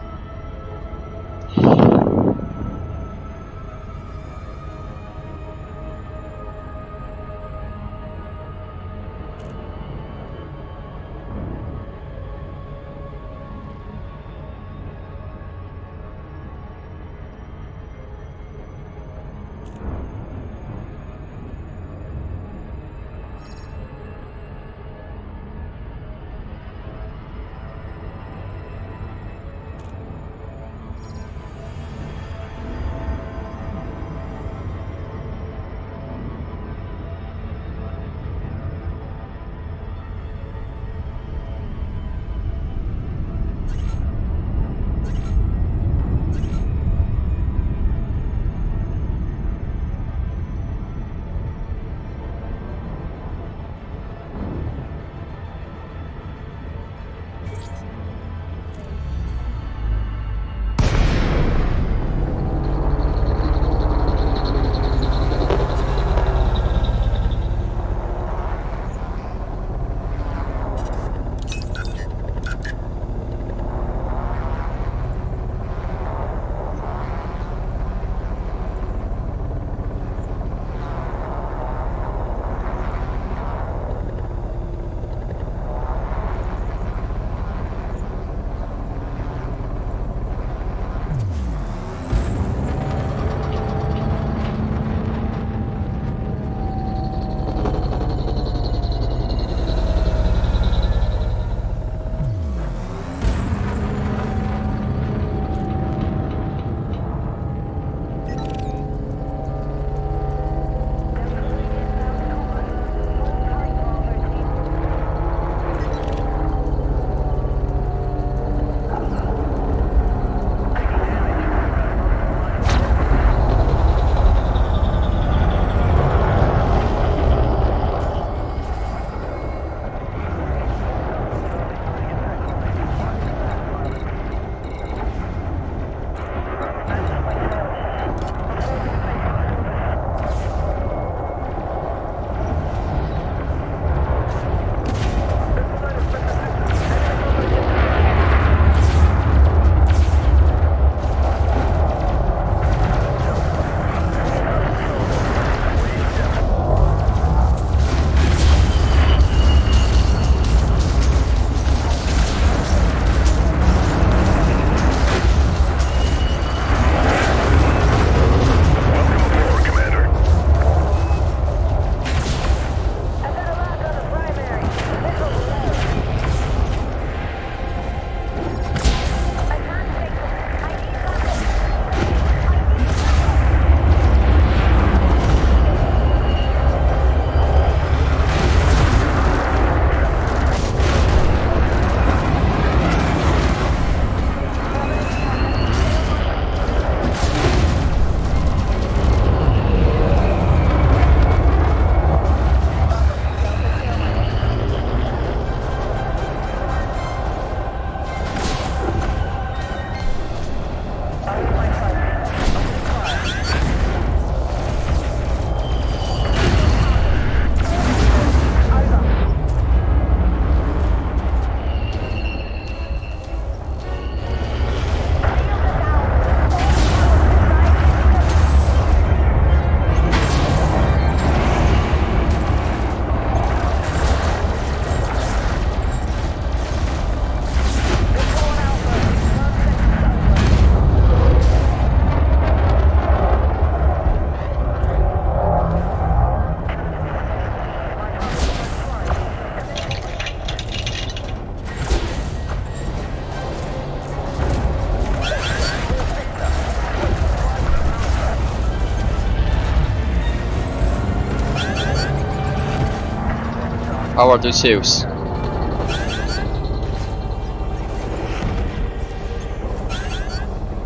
Power to shields.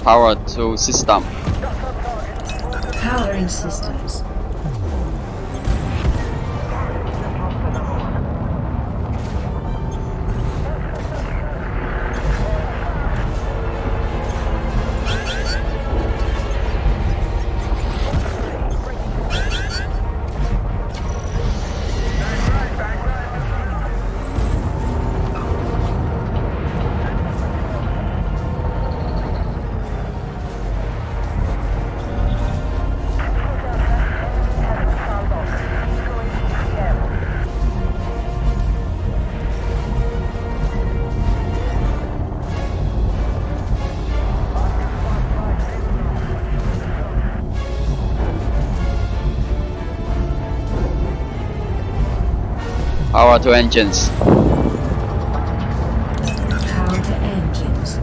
Power to system. Powering systems. Power to engines. Power to engines.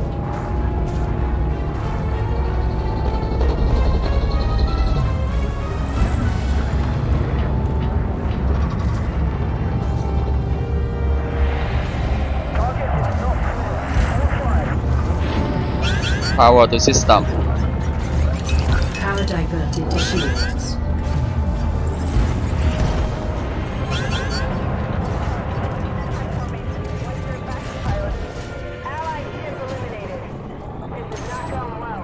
Power to system. Power diverted to shields. Allied ship eliminated. This is not going well.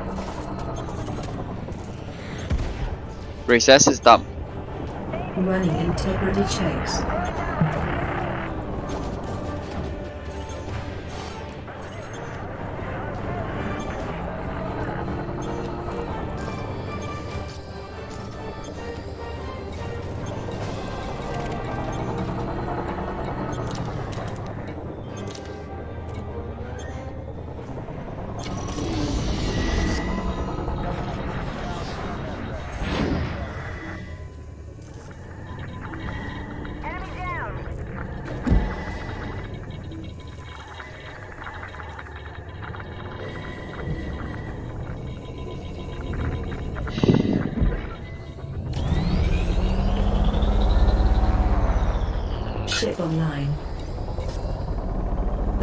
Reset system. Running integrity checks. Enemy down. Ship online.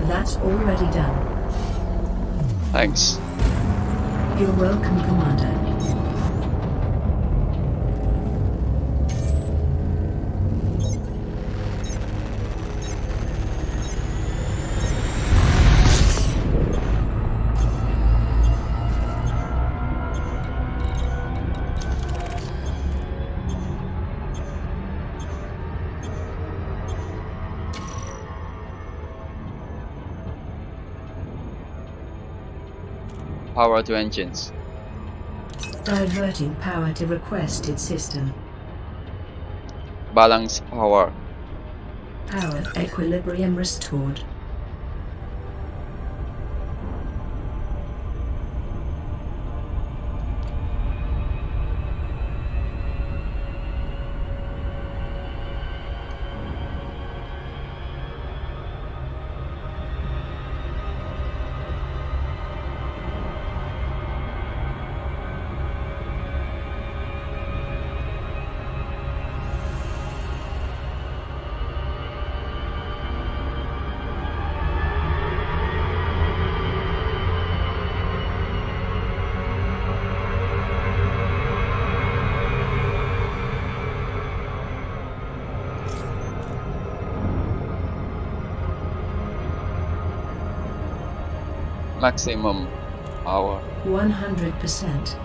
That's already done. Thanks. You're welcome, Commander. Power to engines. Diverting power to requested system. Balance power. Power equilibrium restored. Maximum power. 100%.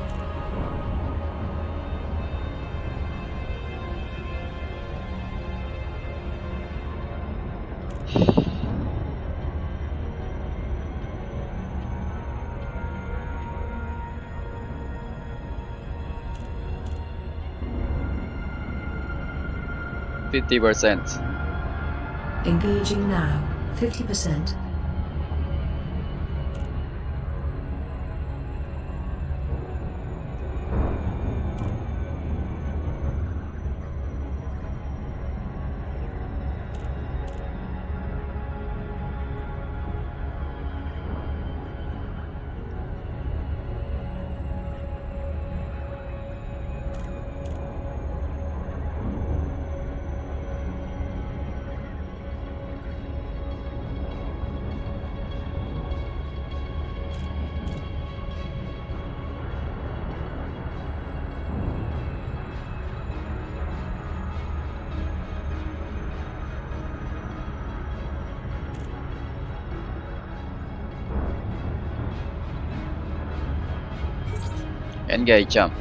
%50. Engaging now. 50%. Engage jump.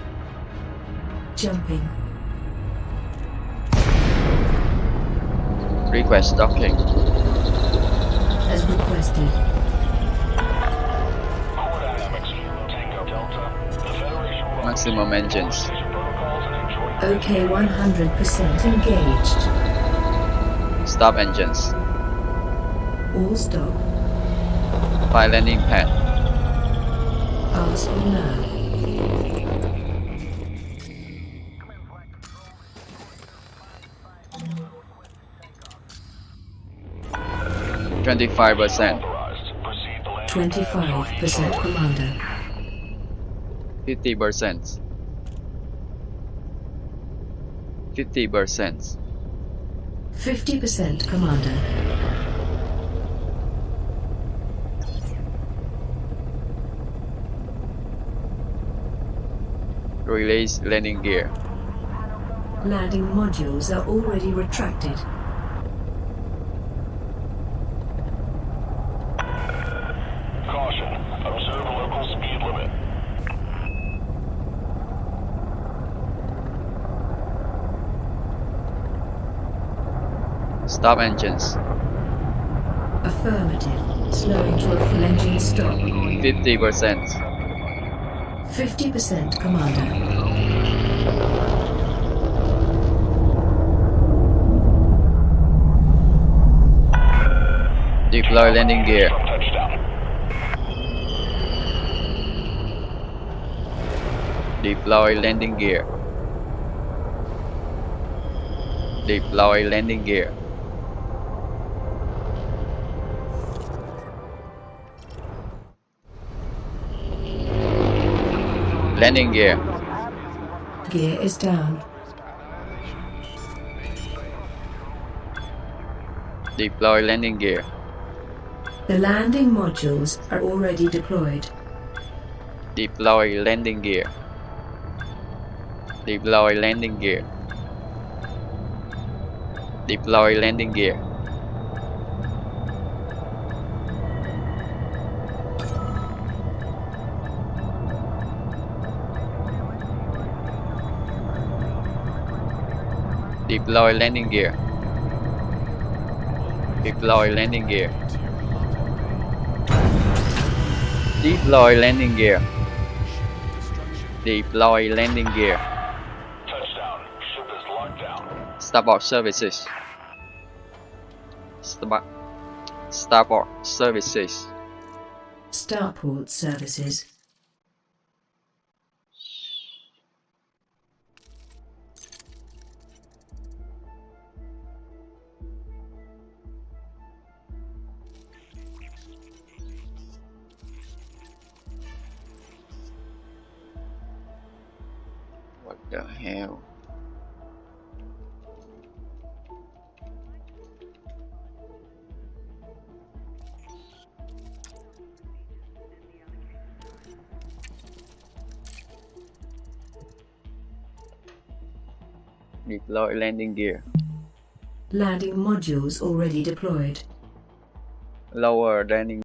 Jumping. Request docking. As requested. Core dynamics. Tango Delta. The Federation will Maximum engines. protocols and enjoy OK 100% engaged. Stop engines. All stop. Fire landing pad. Pass on now. 25%. authorized. Proceed to landing 25% Commander. 50%. 50%. 50% Commander. Release landing gear. Landing modules are already retracted. Caution. Observe local speed limit. Stop engines. Affirmative. Slowing to a full engine stop. 50%. 50% Commander. Deploy landing gear. Touchdown. Deploy landing gear. Deploy landing gear. Landing gear. Gear is down. Deploy landing gear. The landing modules are already deployed. Deploy landing gear. Deploy landing gear. Deploy landing gear. Deploy landing gear. Deploy landing gear. Deploy landing gear. Deploy landing gear. Touchdown. Ship is locked down. Starboard services. Starboard services. Starport services. What the hell? Deploy landing gear. Landing modules already deployed. Lower landing.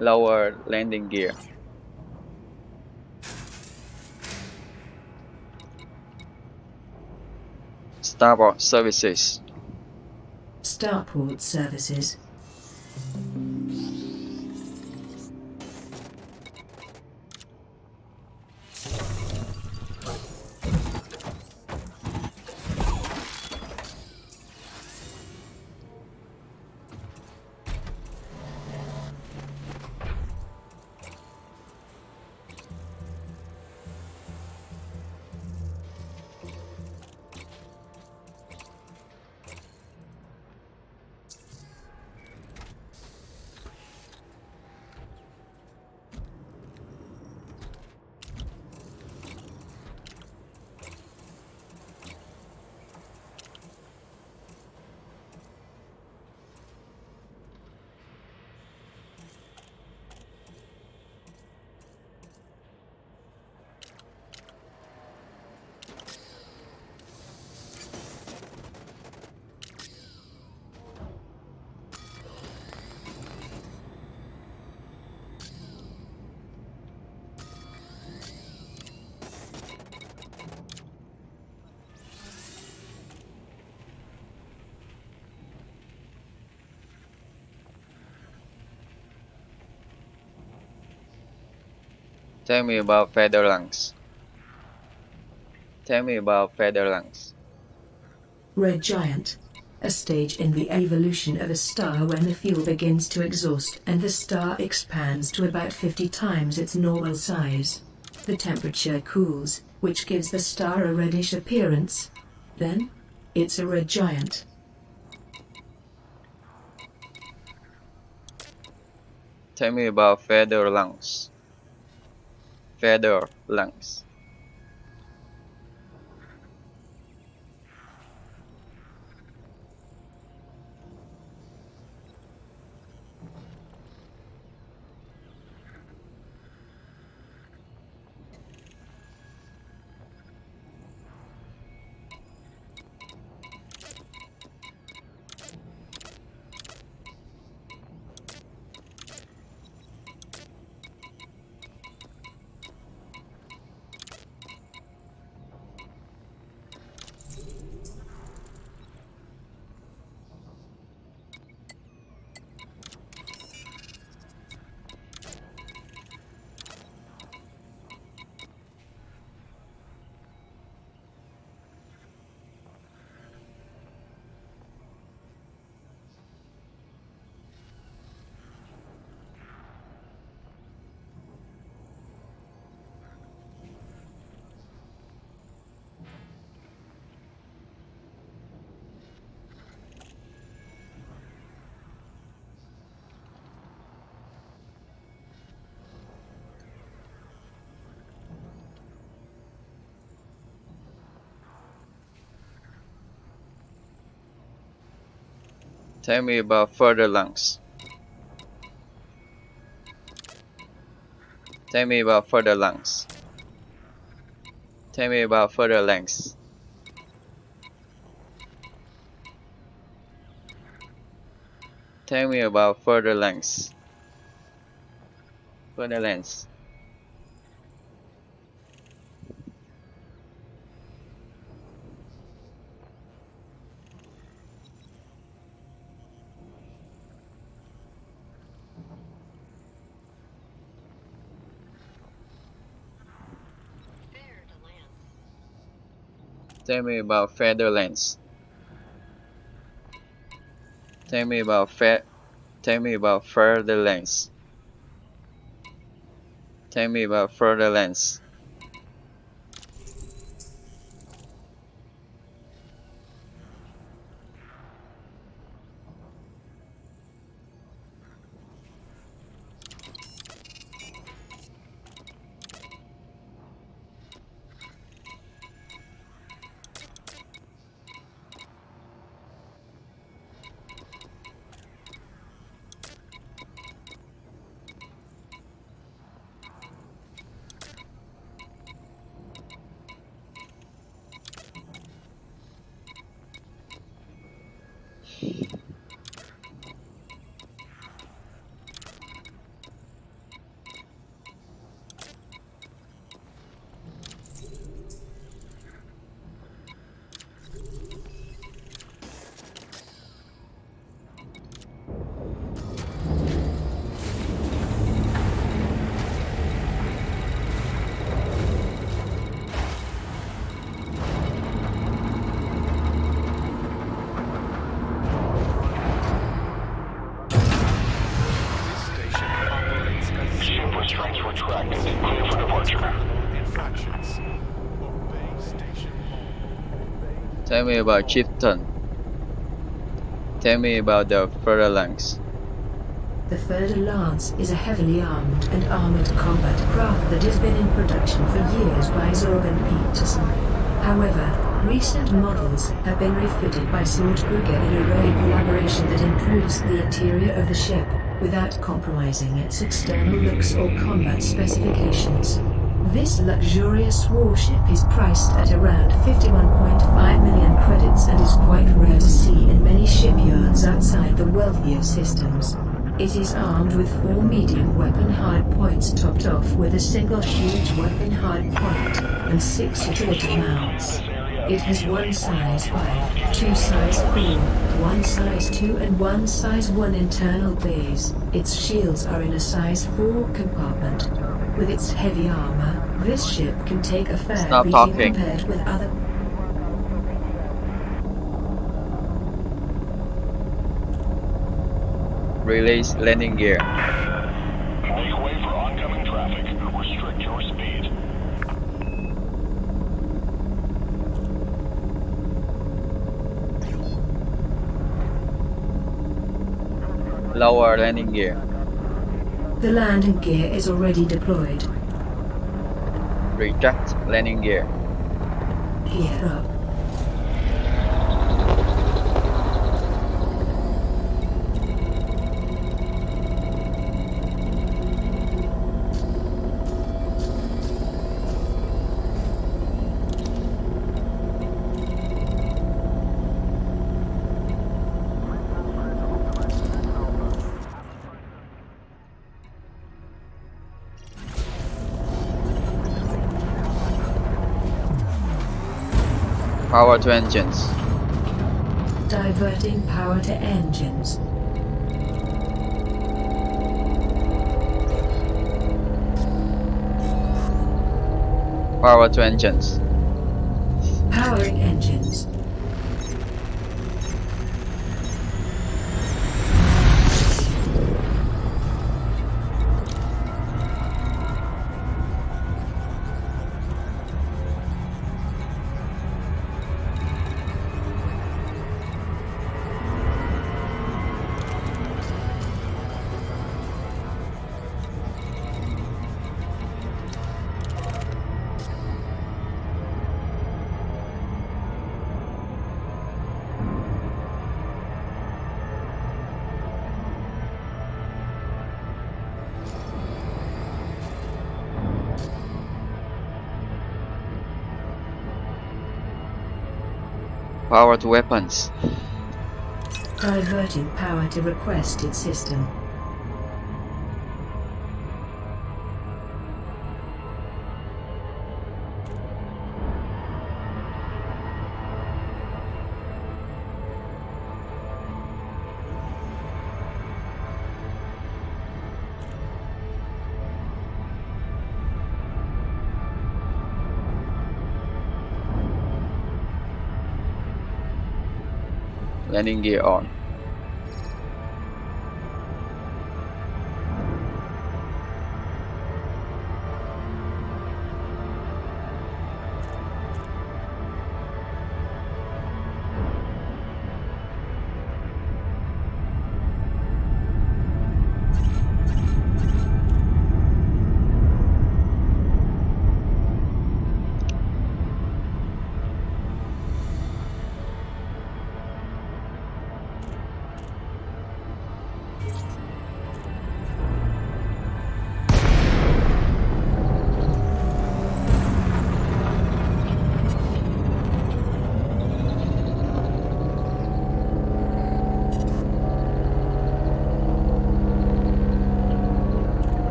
Lower landing gear. Starboard services. Starport services. Tell me about Featherlungs. Tell me about Featherlungs. Red giant. A stage in the evolution of a star when the fuel begins to exhaust and the star expands to about 50 times its normal size. The temperature cools, which gives the star a reddish appearance. Then, it's a red giant. Tell me about Featherlungs. Featherlungs. Tell me about Featherlungs. Tell me about Featherlungs. Tell me about Featherlungs. Tell me about Featherlungs. Featherlungs. Tell me about Featherlands. Tell me about Featherlands. Tell me about Featherlands. This station operates as Ship restraints retracted. Clear for departure. infractions. Obey station home. Tell me about Chieftain. Tell me about the Featherlungs. The Fer-de-Lance is a heavily armed and armored combat craft that has been in production for years by Zorban Peterson. However, recent models have been refitted by Swordkruger in a rare collaboration that improves the interior of the ship, without compromising its external looks or combat specifications. This luxurious warship is priced at around 51.5 million credits and is quite rare to see in many shipyards outside the wealthier systems. It is armed with 4 medium weapon hardpoints topped off with a single huge weapon hardpoint and 6 utility mounts. It has one size 5, 2 size 4, 1 size 2 and 1 size 1 internal bays. Its shields are in a size 4 compartment. With its heavy armor, this ship can take a fair Stop beating talking. compared with other. Release landing gear. Make way for oncoming traffic. Restrict your speed. Lower landing gear. The landing gear is already deployed. Retract landing gear. Gear up. Power to engines. Diverting power to engines. Power to engines. Powering engines. Power to weapons. Diverting power to requested system. Landing gear on.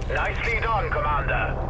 Nicely done, Commander.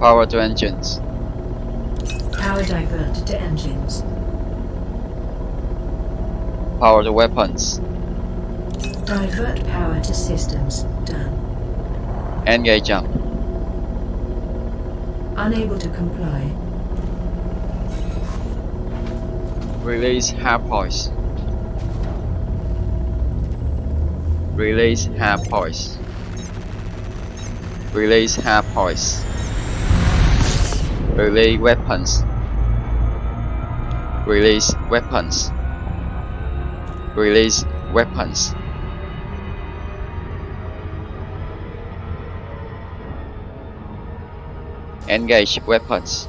Power to engines. Power diverted to engines. Power to weapons. Divert power to systems. Done. Engage jump. Unable to comply. Release hard poise. Release hard poise. Release hard poise. Release weapons. Release weapons. Release weapons. Engage weapons.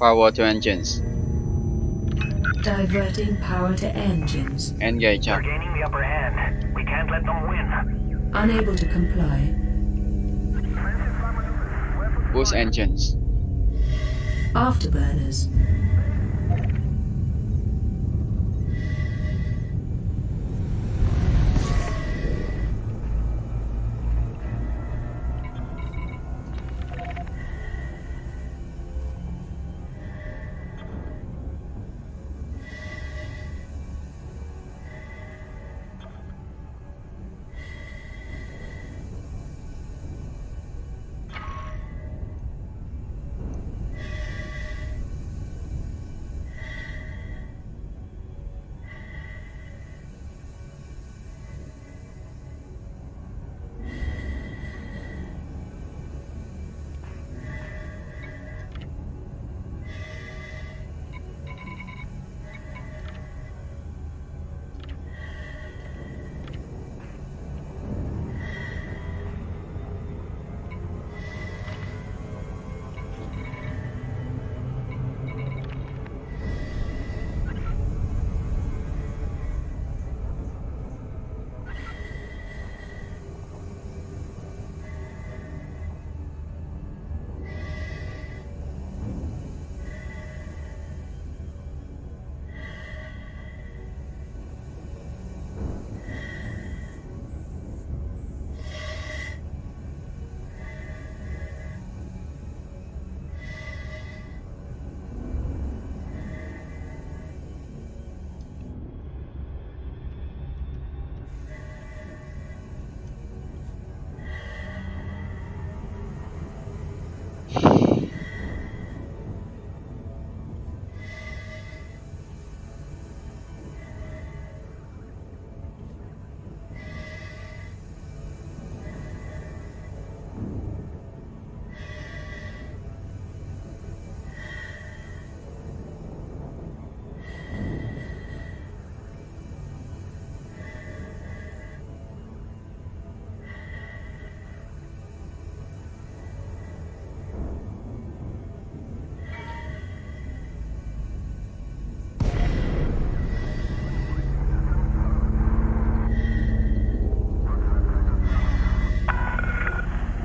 Power to engines. Diverting power to engines. Engage They're up. gaining the upper hand. We can't let them win. Unable to comply. Boost engines. Afterburners.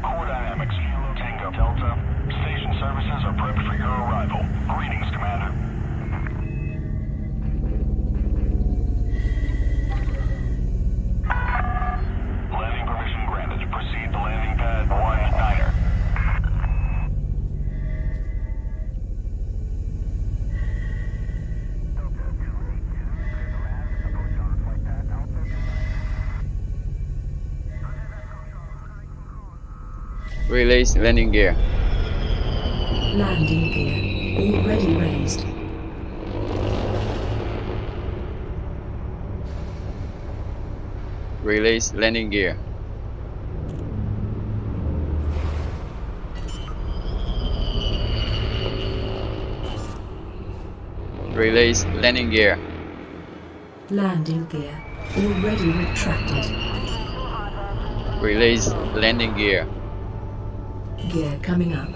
Core Dynamics, Kilo Tango Delta. Station services are prepped for your arrival. Greetings, Commander. Landing permission granted. Proceed to landing pad 19er. Release landing gear. Landing gear. Already raised. Release landing gear. Release landing gear. Landing gear. Already retracted. Release landing gear. Gear coming up.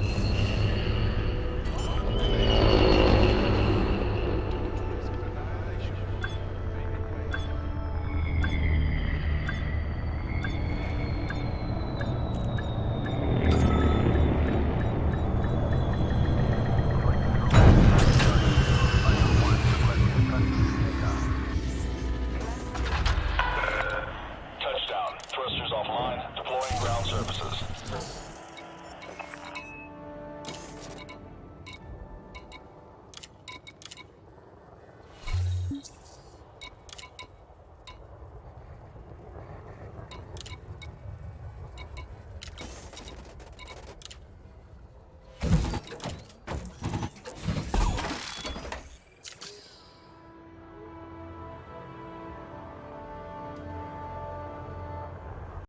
Touchdown. Thrusters offline. Deploying ground services.